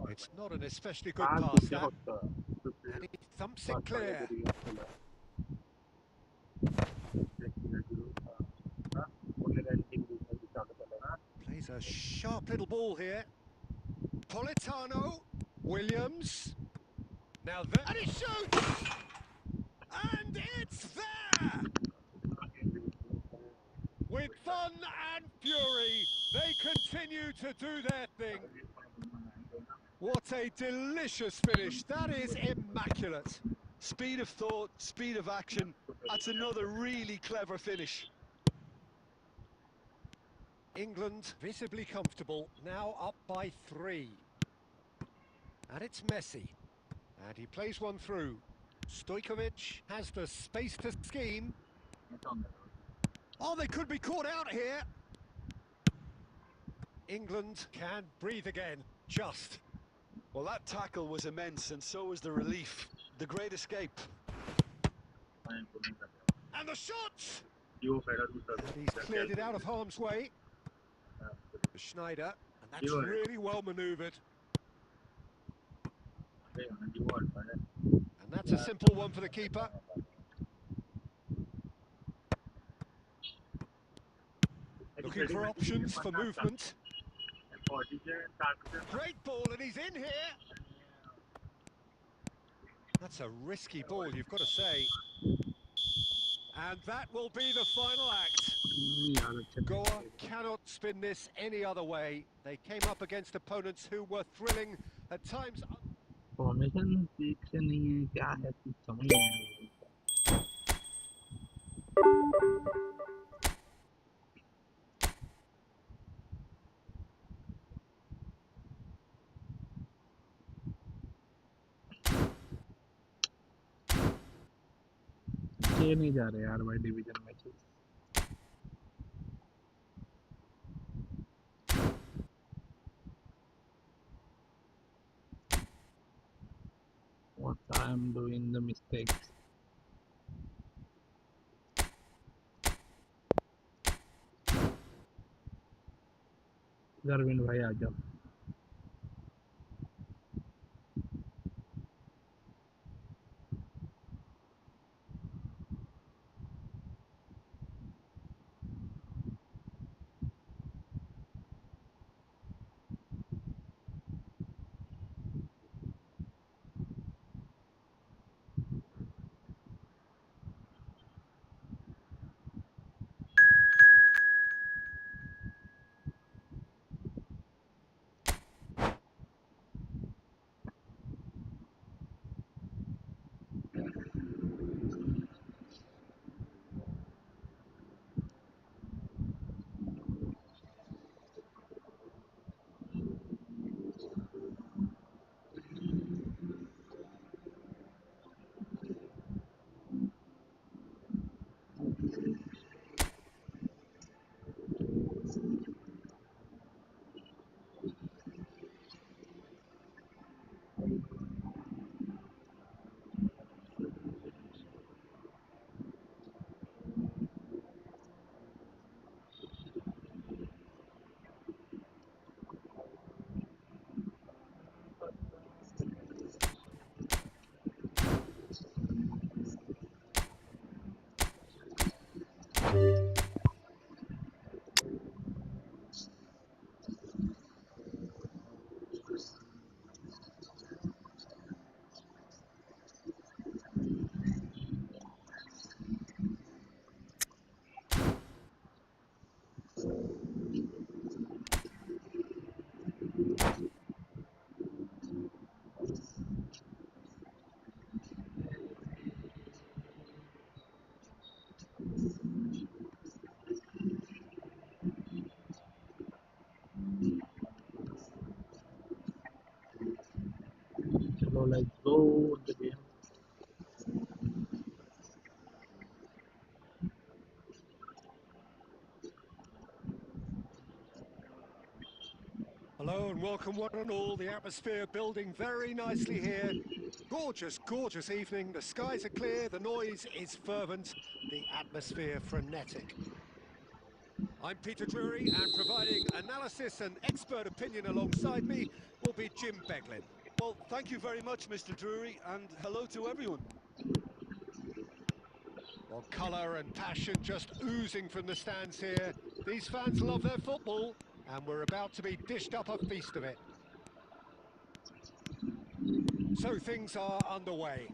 It's not an especially good pass, that. And he thumps it clear. Plays a sharp little ball here. Politano. Williams. Now that... and he shoots! And it's there! With fun and fury, they continue to do their thing. What a delicious finish. That is immaculate. Speed of thought, speed of action. That's another really clever finish. England visibly comfortable, now up by 3. And it's Messi. And he plays one through. Stojkovic has the space to scheme. Oh, they could be caught out here. England can breathe again, just. Well, that tackle was immense, and so was the relief. The great escape. And the shot! And he's cleared it out of harm's way. Schneider, and that's really well manoeuvred. And that's a simple one for the keeper. Looking for options for movement. Great ball, and he's in here. That's a risky ball, you've got to say. And that will be the final act. Goa cannot spin this any other way. They came up against opponents who were thrilling, at times. Formation ठीक से नहीं है, क्या है कुछ समझ नहीं आ रहा। ये नहीं जा रहे यार भाई division matches. What I'm doing the mistakes. Arvind भाई आ जाओ। चलो let's go the game. Hello and welcome one and all. The atmosphere building very nicely here. Gorgeous, gorgeous evening. The skies are clear, the noise is fervent, the atmosphere frenetic. I'm Peter Drury, and providing analysis and expert opinion alongside me will be Jim Beglin. Well, thank you very much, Mr. Drury, and hello to everyone. Well, colour and passion just oozing from the stands here. These fans love their football, and we're about to be dished up a feast of it. So things are underway.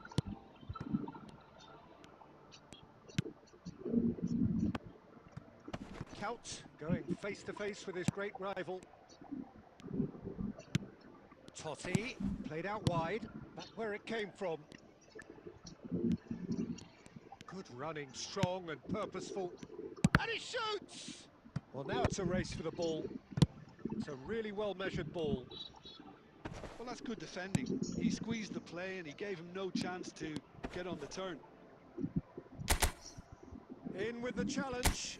out, going face to face with his great rival. Totti, played out wide, back where it came from. Good running, strong and purposeful. And he shoots! Well, now it's a race for the ball. It's a really well-measured ball. Well, that's good defending. He squeezed the play and he gave him no chance to get on the turn. In with the challenge.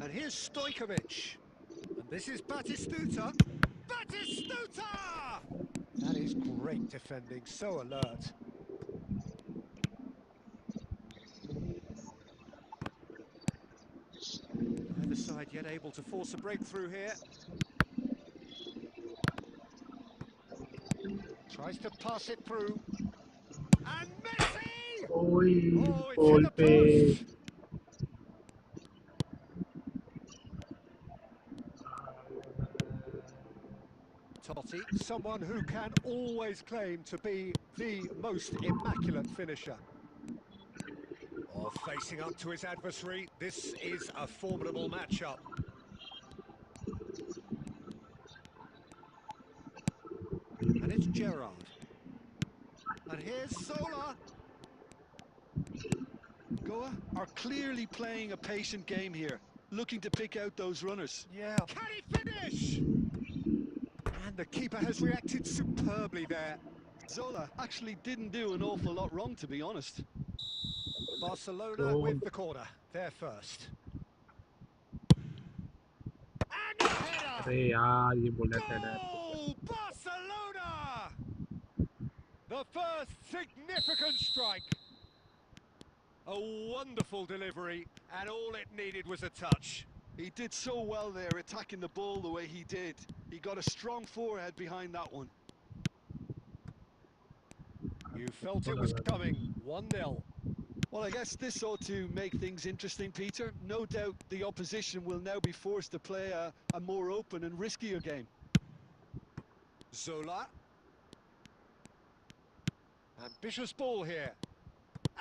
And here's Stojkovic. And this is Batistuta. Batistuta! That is great defending, so alert. Neither side yet able to force a breakthrough here. Tries to pass it through. And Messi! Oi, Oh, it's hit goal the पे post! Totti, someone who can always claim to be the most immaculate finisher. Oh, facing up to his adversary, this is a formidable matchup. And it's Gerrard. And here's Zola. Goa are clearly playing a patient game here, looking to pick out those runners. Yeah. Can he finish? And the keeper has reacted superbly there. Zola actually didn't do an awful lot wrong, to be honest. Barcelona zone. with the corner. They're first. And a header! अरे यार ये bullet header Goal! Barcelona! The first significant strike. A wonderful delivery, and all it needed was a touch. He did so well there, attacking the ball the way he did. He got a strong forehead behind that one. You felt it was coming. 1-0. Well, I guess this ought to make things interesting, Peter. No doubt the opposition will now be forced to play a more open and riskier game. Zola. Ambitious ball here.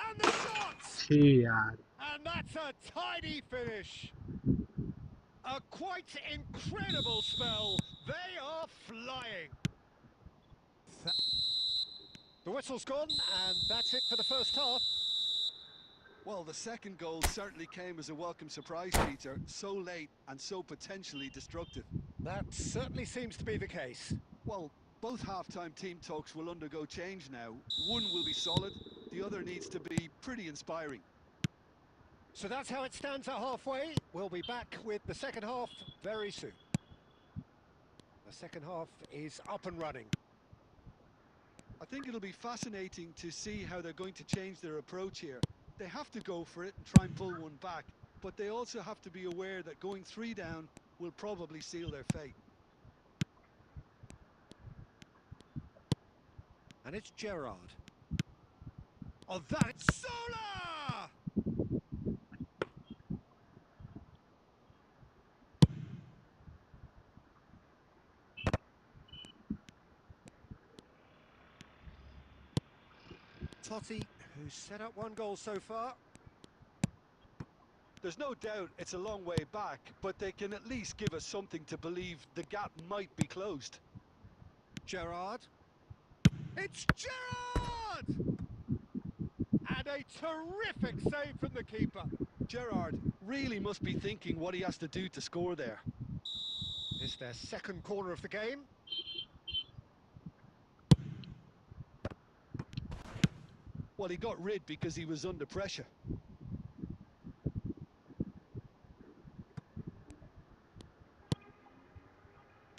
And the shot! छी यार And that's a tidy finish. A quite incredible spell. They are flying. The whistle's gone, and that's it for the first half. Well, the second goal certainly came as a welcome surprise, Peter. So late and so potentially destructive. That certainly seems to be the case. Well, both half-time team talks will undergo change now. One will be solid, the other needs to be pretty inspiring. So that's how it stands at halfway. We'll be back with the second half very soon. The second half is up and running. I think it'll be fascinating to see how they're going to change their approach here. They have to go for it and try and pull one back, but they also have to be aware that going 3 down will probably seal their fate. And it's Gerrard. Oh, that's Zola! Totti, who's set up 1 goal so far. There's no doubt it's a long way back, but they can at least give us something to believe the gap might be closed. Gerrard. It's Gerrard! And a terrific save from the keeper. Gerrard really must be thinking what he has to do to score there. It's their second corner of the game. Well, he got rid because he was under pressure.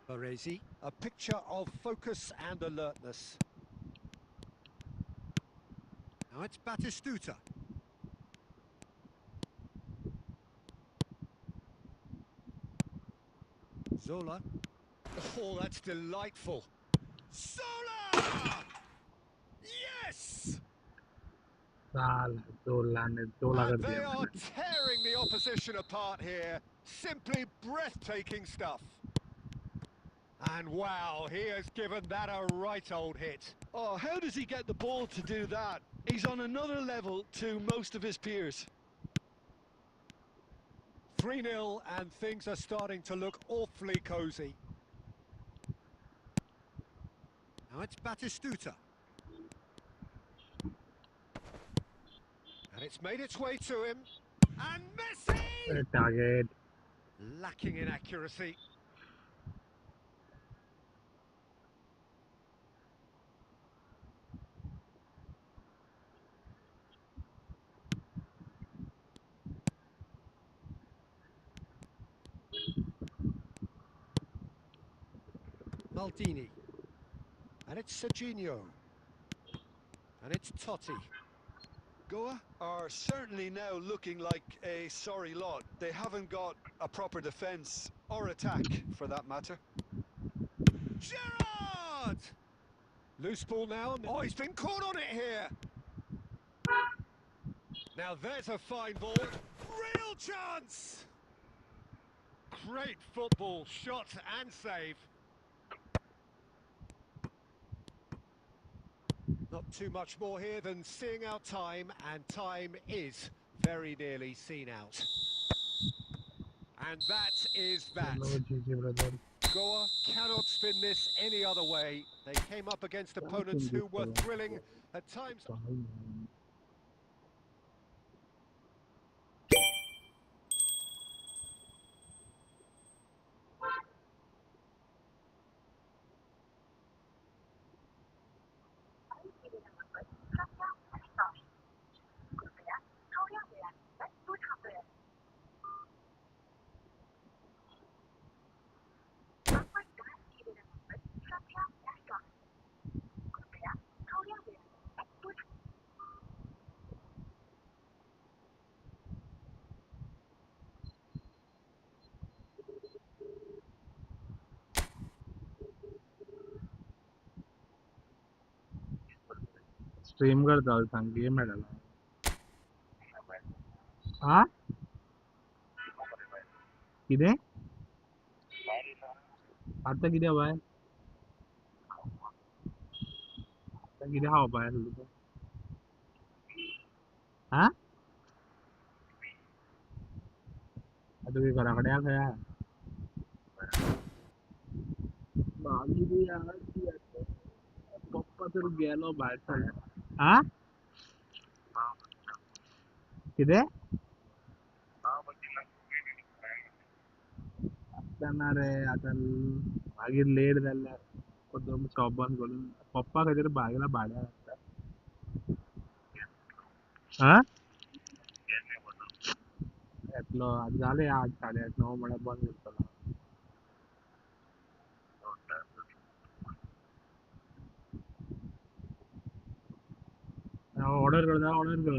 Baresi, a picture of focus and alertness. Now it's Batistuta. Zola. Oh, that's delightful. Zola! Yes! Zola ने Zola And कर they दिया are मैंने. tearing the opposition apart here. Simply breathtaking stuff. And wow, he has given that a right old hit. Oh, how does he get the ball to do that? He's on another level to most of his peers. 3-0 and things are starting to look awfully cosy. Now it's Batistuta. And it's made its way to him. And Messi! Target. Lacking in accuracy. Maldini. And it's Serginho. And it's Totti. Goa are certainly now looking like a sorry lot. They haven't got a proper defence or attack, for that matter. Gerrard! Loose ball now. Oh, he's been caught on it here. Now there's a fine ball. Real chance! Great football, shot and save. Not too much more here than seeing out time, and time is very nearly seen out. And that is that. Hello, GG brother. Goa cannot spin this any other way. They came up against क्या opponents team who this were कर thrilling at times. रहा है? Stream करता हूँ सांग game है डाला. हाँ किधे आता किधे हवा है आता किधे हवा है हाँ आता की घराकडे आ गया बागी भी यार पप्पा तर गेलो बाहेर चालला. हाँ किधे आता रे आता मागीर लेट जाल्यार कोण शॉप बंद करून पप्पा खंय तरी बागेला भाड्यार आसता. हाँ येतलो आतां जाले 8 8:30 9 म्हळ्यार बंद करतलो. ऑर्डर करता ऑर्डर कर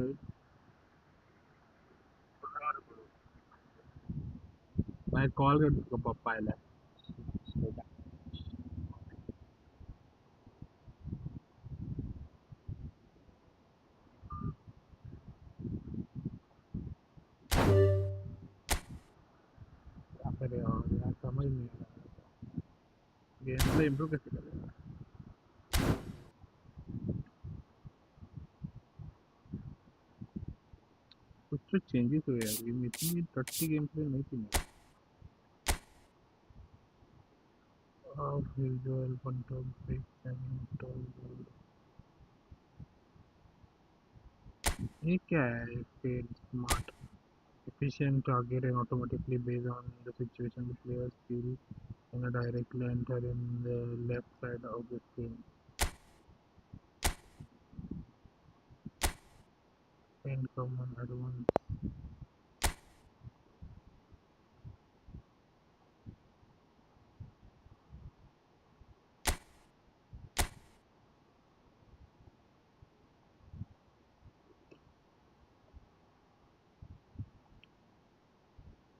मागीर कॉल कर तुका पप्पा आयल्यार. अरे यार समझ नहीं आ रहा गेम प्ले इम्प्रूव कैसे करेगा. कुछ तो चेंजेस हुए यार ये इतनी टट्टी गेम प्ले नहीं थी. विजुअल कंट्रोल ये क्या है fail smart efficient targeting automatically based on the situation the players feel and directly enter in the left side of the screen. Income advance.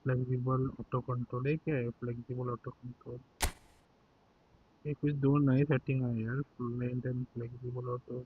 Flexible auto control है क्या है flexible auto control ये कुछ दो नए सेटिंग आए यार full length and flexible auto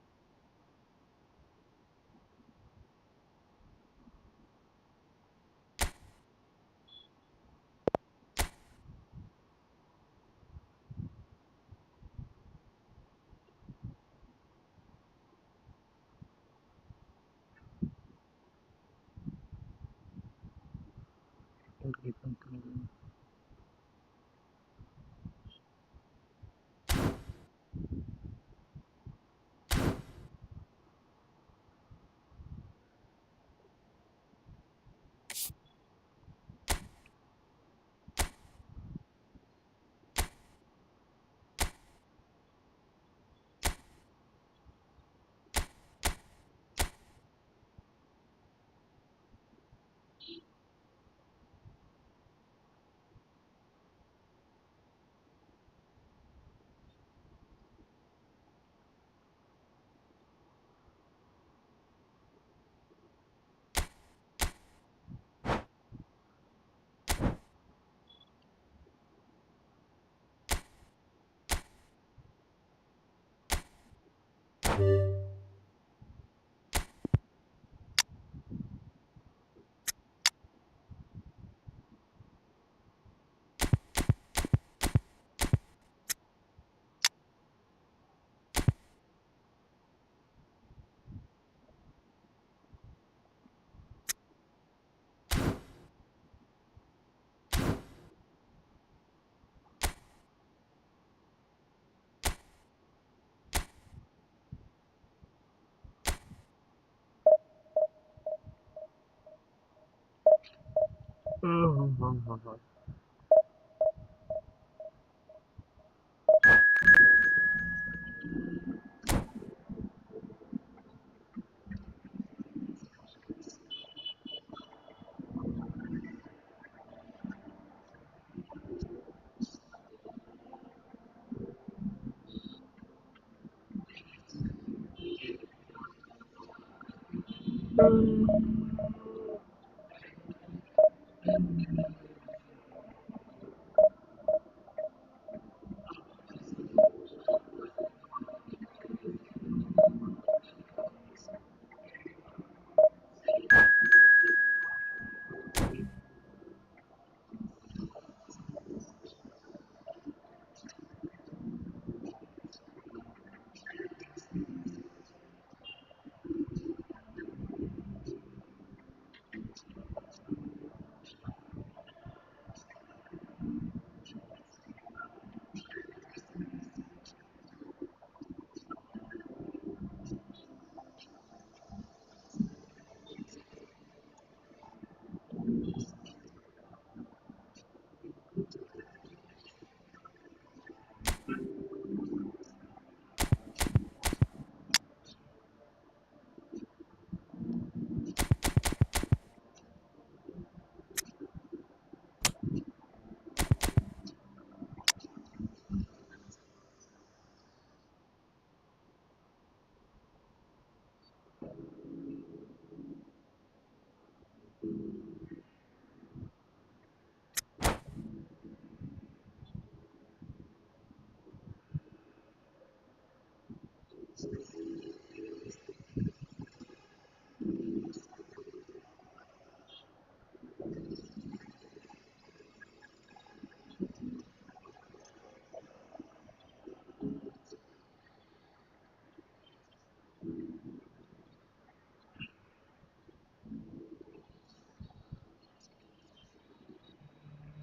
हाँ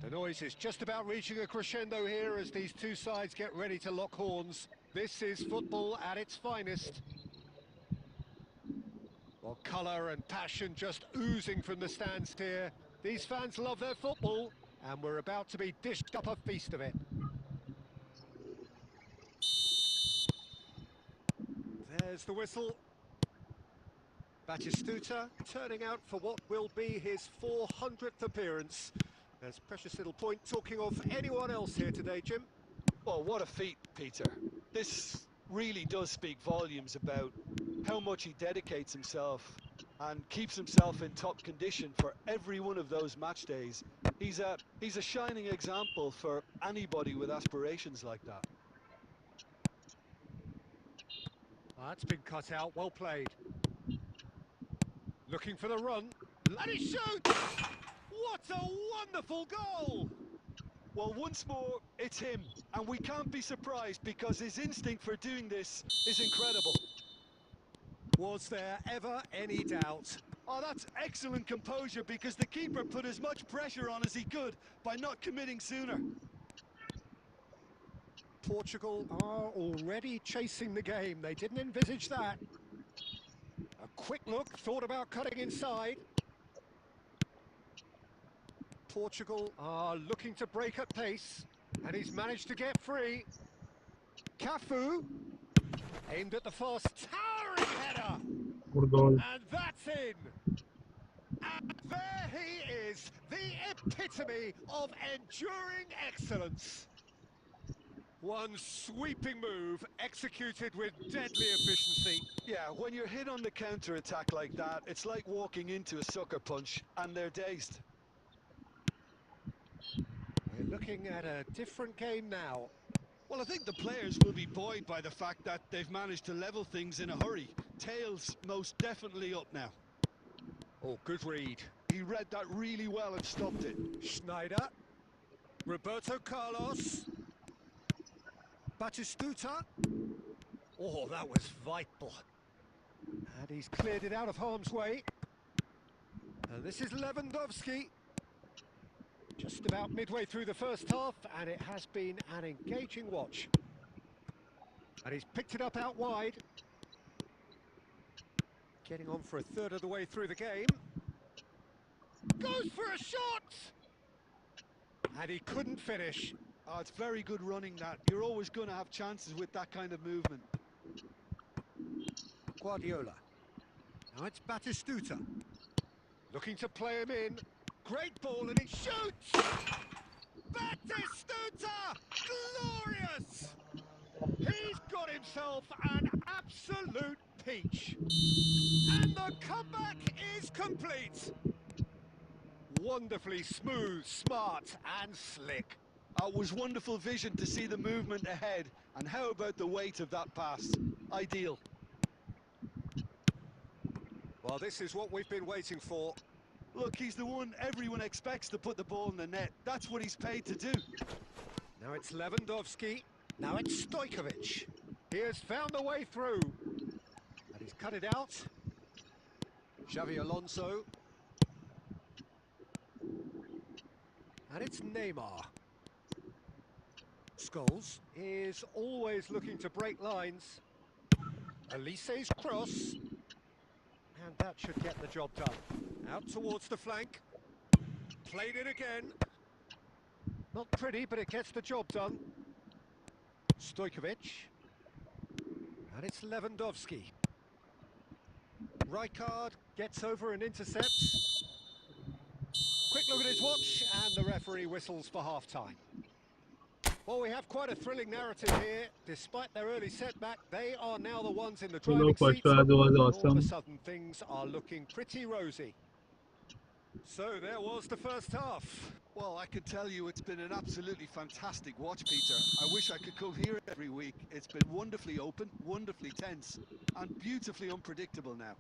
The noise is just about reaching a crescendo here as these two sides get ready to lock horns. This is football at its finest. Well, colour and passion just oozing from the stands here. These fans love their football, and we're about to be dished up a feast of it. There's the whistle. Batistuta turning out for what will be his 400th appearance. There's precious little point talking of anyone else here today, Jim. Well, what a feat, Peter. This really does speak volumes about how much he dedicates himself and keeps himself in top condition for every one of those match days. He's a shining example for anybody with aspirations like that. That's been cut out, well played. Looking for the run. Let it shoot! What a wonderful goal! Well, once more, it's him, and we can't be surprised because his instinct for doing this is incredible. Was there ever any doubt? Oh, that's excellent composure because the keeper put as much pressure on as he could by not committing sooner. Portugal are already chasing the game. They didn't envisage that. A quick look, thought about cutting inside. Portugal are looking to break at pace, and he's managed to get free. Cafu aimed at the fast, towering header, Good goal. and that's in. And there he is, the epitome of enduring excellence. One sweeping move executed with deadly efficiency. Yeah, when you're hit on the counter-attack like that, it's like walking into a sucker punch and they're dazed. We're looking at a different game now. Well, I think the players will be buoyed by the fact that they've managed to level things in a hurry. Tails most definitely up now. Oh, good read. He read that really well and stopped it. Schneider. Roberto Carlos. Batistuta. Oh, that was vital. And he's cleared it out of harm's way. And this is Lewandowski. Just about midway through the first half, and it has been an engaging watch. And he's picked it up out wide. Getting on for a third of the way through the game. Goes for a shot! And he couldn't finish. Oh, it's very good running that. You're always going to have chances with that kind of movement. Guardiola. Now it's Batistuta. Looking to play him in. Great ball and he shoots! Batistuta! Glorious! He's got himself an absolute peach. And the comeback is complete. Wonderfully smooth, smart and slick. It was wonderful vision to see the movement ahead. And how about the weight of that pass? Ideal. Well, this is what we've been waiting for. Look, he's the one everyone expects to put the ball in the net. That's what he's paid to do. Now it's Lewandowski. Now it's Stojkovic. He has found a way through. And he's cut it out. Xavi Alonso. And it's Neymar. Scholes is always looking to break lines. Elise's cross. And that should get the job done. Out towards the flank. Played it again. Not pretty, but it gets the job done. Stojkovic. And it's Lewandowski. Rijkaard gets over and intercepts. Quick look at his watch, and the referee whistles for half-time. Well, we have quite a thrilling narrative here. Despite their early setback, they are now the ones in the driving seat. First was All of a awesome. sudden, things are looking pretty rosy. So there was the first half. Well, I can tell you it's been an absolutely fantastic watch, Peter. I wish I could come here every week. It's been wonderfully open, wonderfully tense, and beautifully unpredictable now.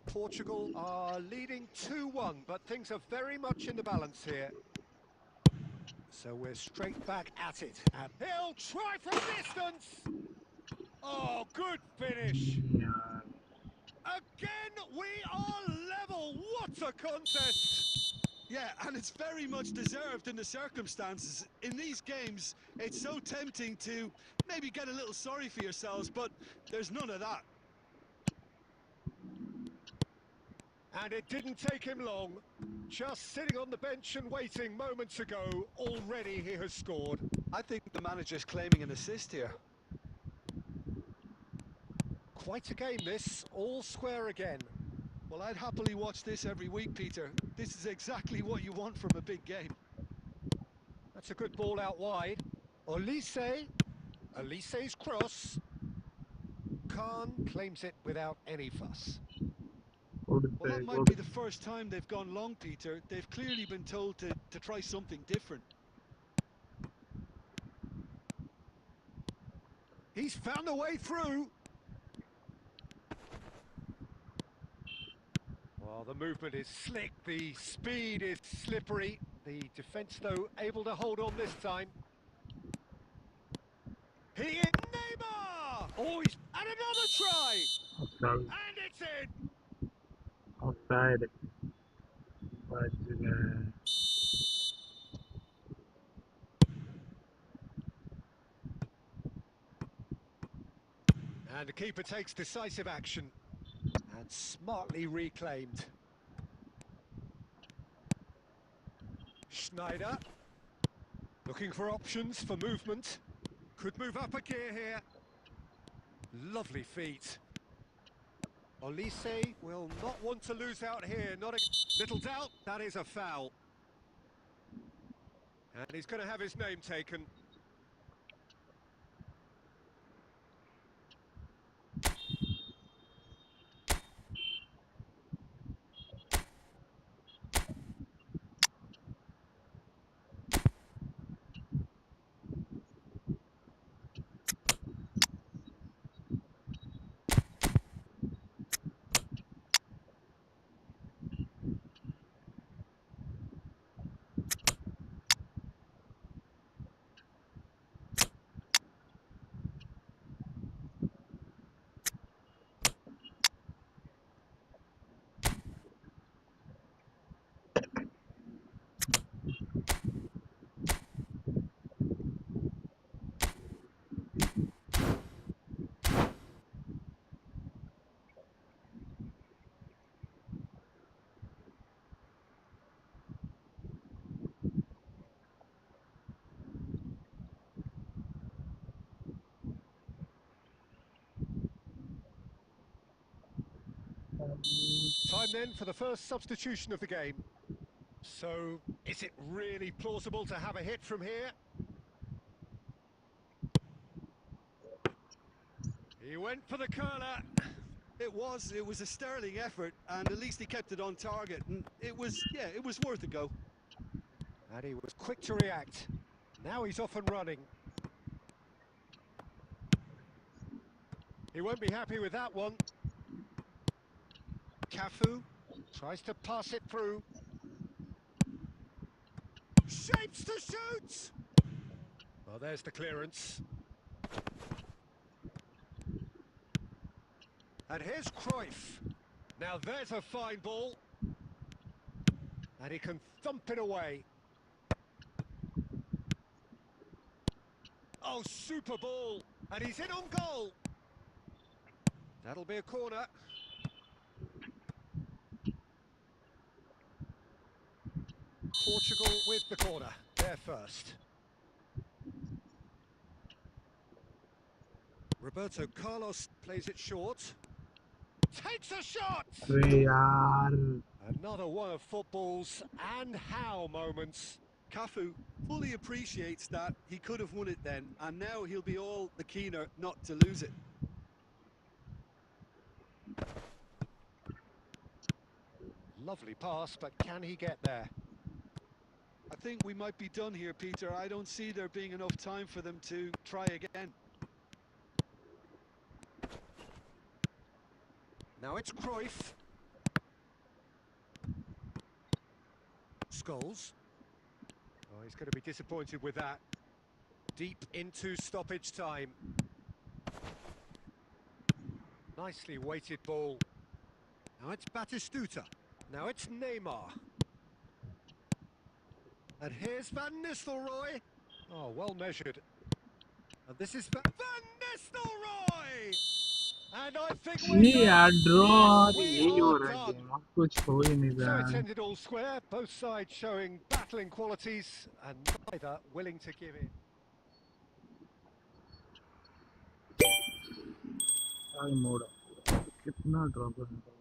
Portugal are leading 2-1, but things are very much in the balance here. So we're straight back at it. And he'll try from distance! Oh, good finish! Yeah. Again, we are level! What a contest! Yeah, and it's very much deserved in the circumstances. In these games, it's so tempting to maybe get a little sorry for yourselves, but there's none of that. And it didn't take him long. Just sitting on the bench and waiting moments ago, already he has scored. I think the manager's claiming an assist here. Quite a game this, all square again. Well, I'd happily watch this every week, Peter. This is exactly what you want from a big game. That's a good ball out wide. Elise's cross. Khan claims it without any fuss. Good Well, that save, might good. be the first time they've gone long, Peter. They've clearly been told to try something different. He's found a way through. Well, the movement is slick, the speed is slippery. The defence, though, able to hold on this time. He is Neymar! Oh, he's... And another try! Offside. And it's in! Offside. But, And the keeper takes decisive action. And smartly reclaimed. Schneider. Looking for options for movement. Could move up a gear here. Lovely feet. Olise will not want to lose out here. Not a little doubt. That is a foul. And he's going to have his name taken. Time then for the first substitution of the game. So, is it really plausible to have a hit from here? He went for the curler. It was a sterling effort, and at least he kept it on target. And it was worth a go. And he was quick to react. Now he's off and running. He won't be happy with that one. Cafu tries to pass it through. Shapes to shoot! Well, there's the clearance. And here's Cruyff. Now there's a fine ball. And he can thump it away. Oh, super ball. And he's in on goal. That'll be a corner. Portugal with the corner. They're first. Roberto Carlos plays it short. Takes a shot! अरे यार. Another one of football's and how moments. Cafu fully appreciates that he could have won it then, and now he'll be all the keener not to lose it. Lovely pass, but can he get there? I think we might be done here, Peter. I don't see there being enough time for them to try again. Now it's Cruyff. Scholes. Oh, he's going to be disappointed with that. Deep into stoppage time. Nicely weighted ball. Now it's Batistuta. Now it's Neymar. And here's Van Nistelrooy. Oh, well measured. And this is Van Nistelrooy! And I think ये यार draw. we यही हो are रहा है done. game. अब कुछ हो ही नहीं So रहा it's है. ended all square, both sides showing battling qualities and neither willing to give in. I mode कितना ड्रॉप करना था।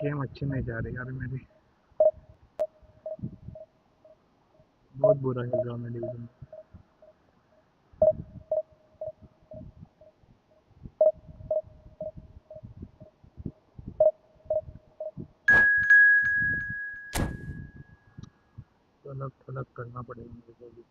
गेम अच्छी नहीं जा रही यार मेरी, बहुत बुरा खेल रहा हूँ मैं डिवीजन। तो अलग थलग करना पड़ेगा मेरे को भी।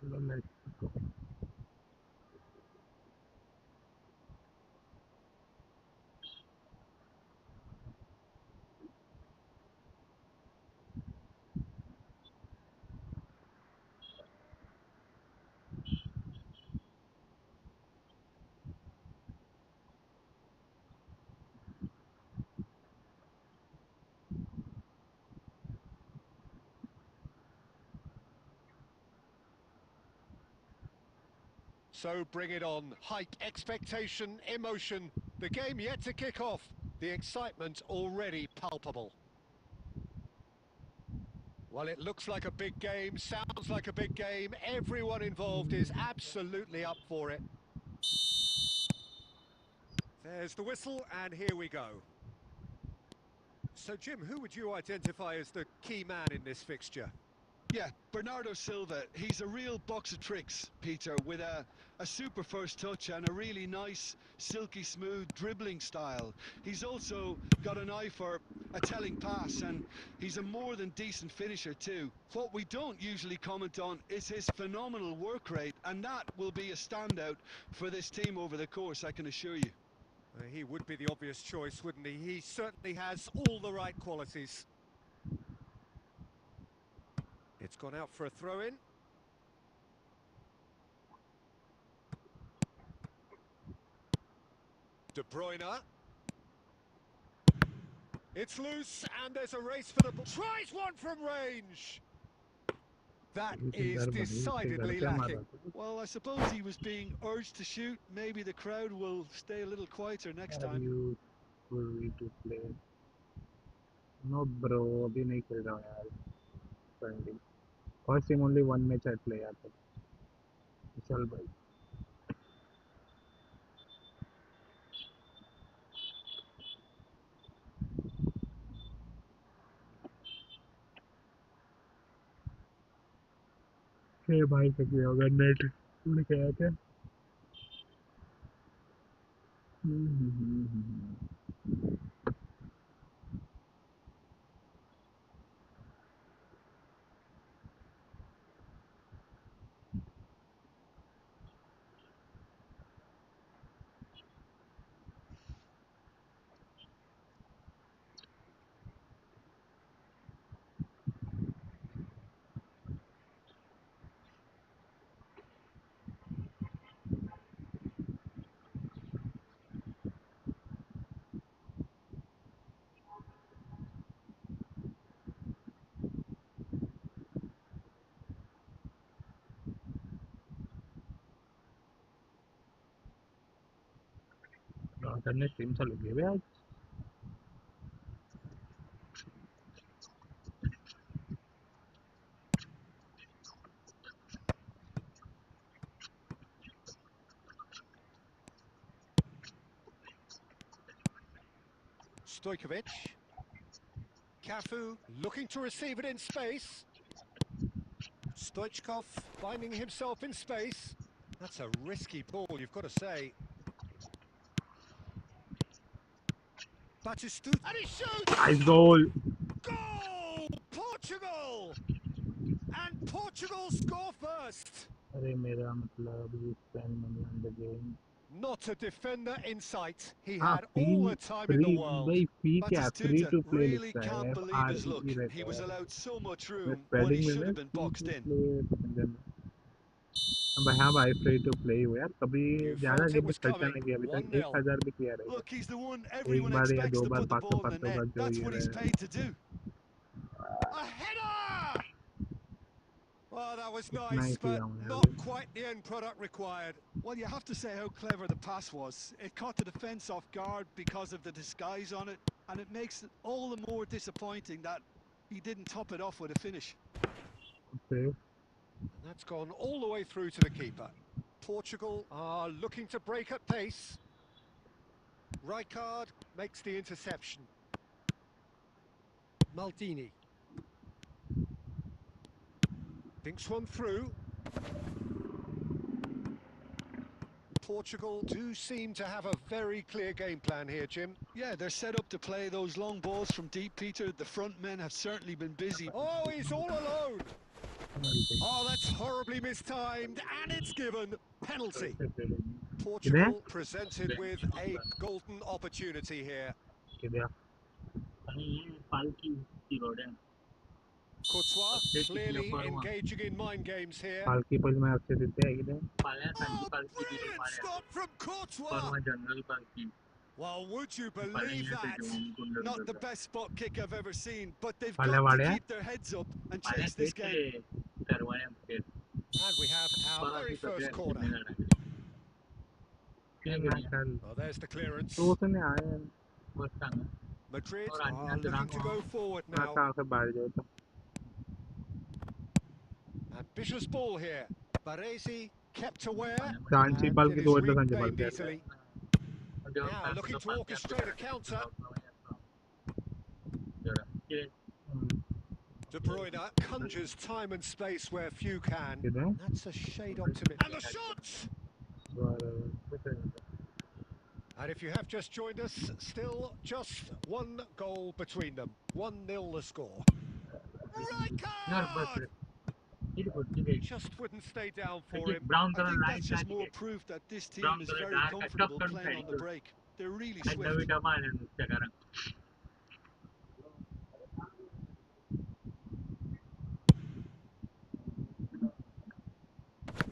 चलो let's go। So bring it on. Hype, expectation, emotion. The game yet to kick off. The excitement already palpable. Well, it looks like a big game, sounds like a big game. Everyone involved is absolutely up for it. There's the whistle, and here we go. So, Jim, who would you identify as the key man in this fixture? Yeah, Bernardo Silva, he's a real box of tricks, Peter, with a super first touch and a really nice, silky smooth dribbling style. He's also got an eye for a telling pass, and he's a more than decent finisher too. What we don't usually comment on is his phenomenal work rate, and that will be a standout for this team over the course, I can assure you. He would be the obvious choice, wouldn't he? He certainly has all the right qualities. It's gone out for a throw-in. De Bruyne. It's loose, and there's a race for the ball. Tries one from range! That is इसके घर decidedly पे मारा lacking. था। Well, I suppose he was being urged to shoot. Maybe the crowd will stay a little quieter next Are time. you free to play? No bro, अभी नहीं खेल रहा हूँ यार friendly. First team only one match I play यार। चल भाई। ये भाई कभी होगा नेट उड़ गया क्या? करने स्ट्रीम चालू की है आज। Stojkovic. Cafu looking to receive it in space. Stoichkov finding himself in space. That's a risky ball, you've got to say. Batistuta. And he shoots! Nice goal. Goal! Portugal! And Portugal score first. अरे मेरा मतलब you spend money on the game. Not a defender in sight. He हाँ had all the time in the free world. भाई free क्या free Batistuta to play really लिखता है can't believe his luck. FREE He रहता was है allowed so much मैं room when he spelling में should ना have been free boxed to in. play भाई हाँ भाई free to play हो यार कभी You ज़्यादा felt it गेम was खर्चा coming. नहीं किया अभी तक 1-0. 1000 भी किया रहेगा Look, he's the one एक everyone बार या expects दो to bar put the 500 ball in the 500 net. का जो That's ये what he's रहे paid to do. A header! Oh, that was इतना ही nice, किया but हूँ not यार quite the end product required. Well, you have to say how clever the pass was. It caught the defence off guard because of the disguise on it, and it makes it all the more disappointing that he didn't top it off with a finish. okay. And that's gone all the way through to the keeper. Portugal are looking to break at pace. Rijkaard makes the interception. Maldini. Thinks one through. Portugal do seem to have a very clear game plan here, Jim. Yeah, they're set up to play those long balls from deep, Peter. The front men have certainly been busy. Oh, he's all alone. Oh, that's horribly mistimed, and it's given. Penalty. किधर Portugal presented with a golden opportunity here. किधर आणि पालखी ती road आहे Courtois ते तिथल्या clearly परवा engaging in mind games here. पालकी पहिले मैं आपसे देते हैं किधर पाल्यासांची Oh, पालखी दिली brilliant पाल्या stop from Courtois. परवा जनरल पालखी Well, would you पाल्या believe येते that? जेवण Not the कुंडल best spot kick I've ever seen, but they've पाल्या got to वाड्या keep their heads up and पाल्या chase this तेच game. आहे तरवाया खेळ And we have our परत very सगळे first corner. टाकले मैं कल Oh, there's the clearance. तो उसने आया बस सांगा Madrid और are अन्य looking to रंग go forward मैं now. कहाँ से बाहर जाऊँ तो Ambitious ball here. Baresi kept aware Sanchi and it पालकी is सोबत सांची reclaimed पालकी easily. Now looking to orchestrate a counter. De Bruyne conjures time and space where few can. किधर That's a shade optimistic. And the shot! And if you have just joined us, still just one goal between them. 1-0 the score. Rijkaard! Just wouldn't stay down for him. Brown I colour think that's light just more टाकले proof that this team brown is colour very dark आहे comfortable टक्कन playing on the side break. They're really आणि swift. नवी डबा आल्या नुसत्या कारण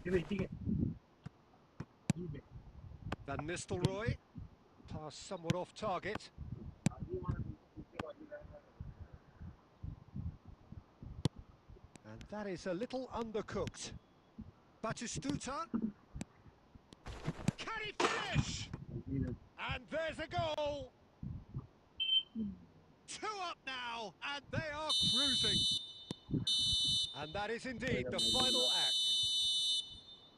ठीक आहे Van Nistelrooy. Pass somewhat off target. And that is a little undercooked. Batistuta. Can he finish? And there's a goal. 2 up now, and they are cruising. And that is indeed the final act.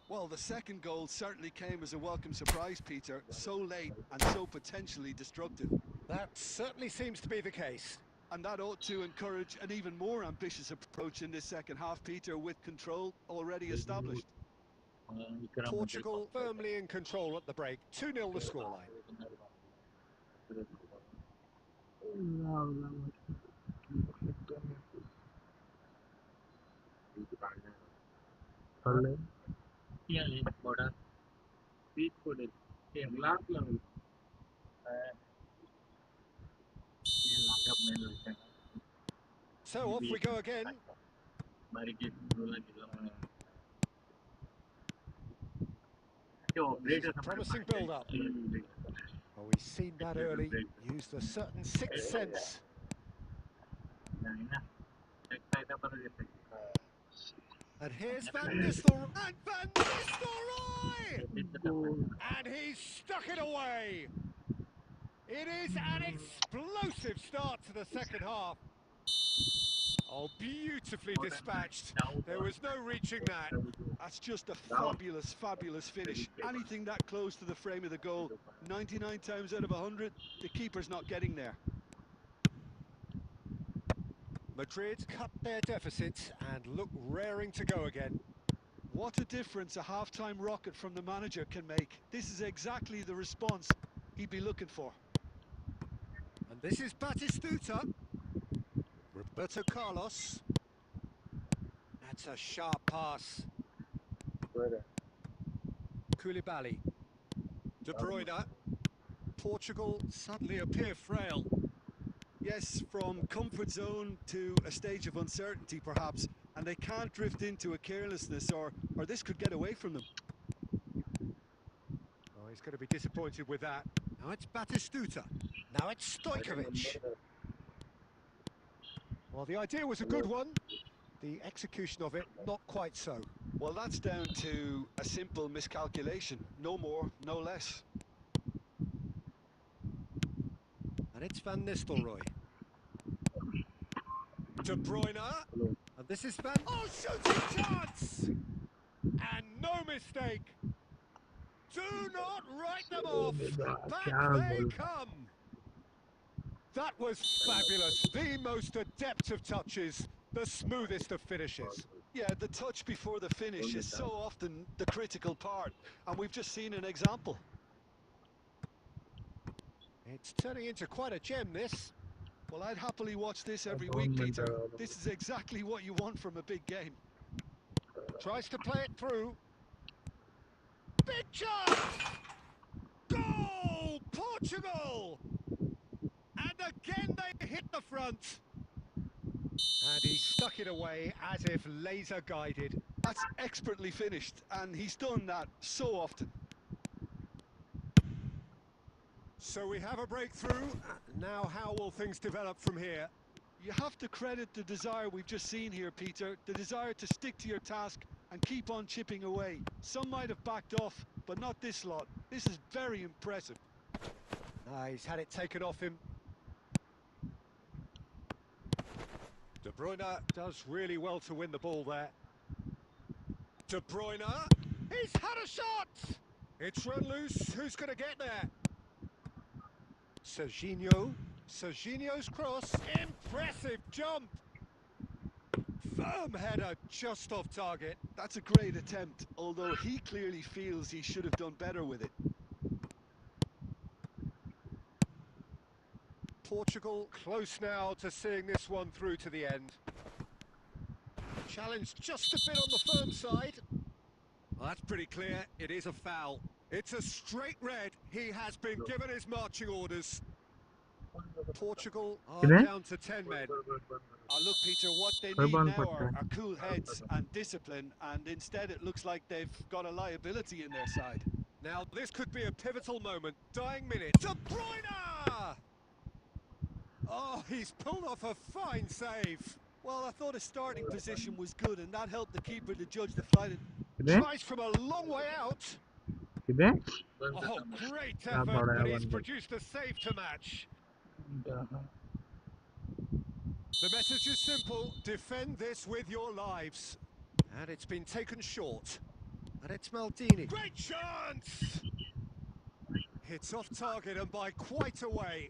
Well, the second goal certainly came as a welcome surprise, Peter. So late and so potentially destructive. That certainly seems to be the case. And that ought to encourage an even more ambitious approach in this second half, Peter, with control already established. Portugal firmly in control at the break. 2-0 the scoreline. So off we go again. This is a promising build-up. Oh, we've seen that early. Used a certain sixth sense. And here's Van Nistelrooy. And Van Nistelrooy! And he's stuck it away. It is an explosive start to the second half. Oh, beautifully dispatched. There was no reaching that. That's just a fabulous, fabulous finish. Anything that close to the frame of the goal, 99 times out of 100, the keeper's not getting there. Madrid cut their deficit and look raring to go again. What a difference a half-time rocket from the manager can make. This is exactly the response he'd be looking for. And this is Batistuta. Roberto Carlos. That's a sharp pass. Koulibaly. De Bruyne. Portugal suddenly appear frail. Yes, from comfort zone to a stage of uncertainty perhaps, and they can't drift into a carelessness or this could get away from them. Oh, he's going to be disappointed with that. Now it's Batistuta. Now it's Stojkovic. Well, the idea was a good one. The execution of it, not quite so. Well, that's down to a simple miscalculation. No more, no less. And it's Van Nistelrooy. De Bruyne. And this is Van... Oh, shooting chance! And no mistake. Do not write them off. Back they come. That was fabulous. The most adept of touches. The smoothest of finishes. Yeah, the touch before the finish is so often the critical part. And we've just seen an example. It's turning into quite a gem, this. Well, I'd happily watch this every week, Peter. This is exactly what you want from a big game. Tries to play it through. Big chance! Goal! Portugal! And again they hit the front. And he stuck it away as if laser guided. That's expertly finished, and he's done that so often. So we have a breakthrough. Now how will things develop from here? You have to credit the desire we've just seen here, Peter. The desire to stick to your task and keep on chipping away. Some might have backed off, but not this lot. This is very impressive. He's had it taken off him. De Bruyne does really well to win the ball there. De Bruyne, he's had a shot! It's run loose, who's going to get there? Serginho's cross, impressive jump! Firm header, just off target. That's a great attempt, although he clearly feels he should have done better with it. Portugal close now to seeing this one through to the end. Challenge just a bit on the firm side. Well, that's pretty clear, it is a foul. It's a straight red, he has been given his marching orders. Portugal are down to 10 men. Look, Peter, what they need now are cool heads and discipline, and instead it looks like they've got a liability in their side. Now, this could be a pivotal moment, dying minute. De Bruyne! Oh, he's pulled off a fine save. Well, I thought his starting position was good, and that helped the keeper to judge the flight. Tries from a long way out. Oh, great effort, but he's produced a save to match. The message is simple, defend this with your lives. And it's been taken short. And it's Maldini. Great chance! It's off target and by quite a way.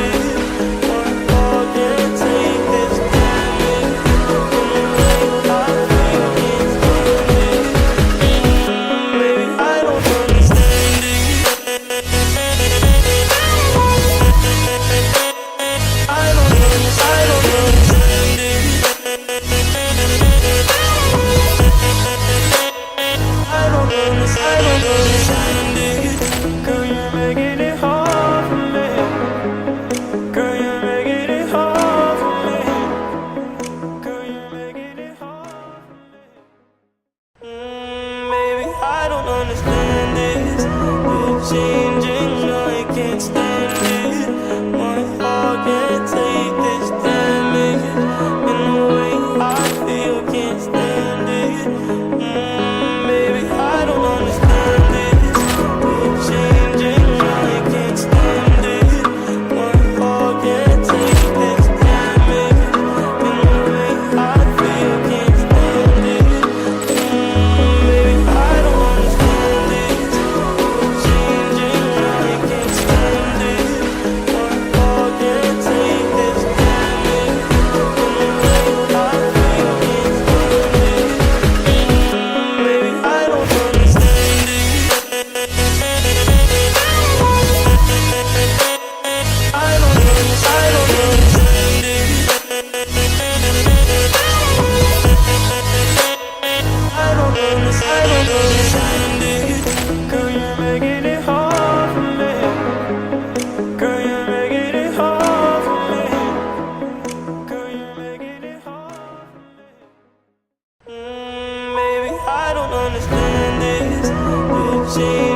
it. My heart can't take this damage. In the way I feel, can't stand it. Maybe I don't understand it. I don't understand it. I don't understand it. Girl, you're making it hard for me. Girl, you're making it hard for me. Girl, you're making it hard for me. Baby, I don't understand this. You're changing, I can't stand it. My heart can't take this damage. In the way I feel, can't stand it. Baby, I don't understand this. You're changing, I can't stand it. My heart can't take this damage. In the way I feel, can't stand it. Baby, I don't understand this. You're changing, I can't stand it. I don't understand this. You change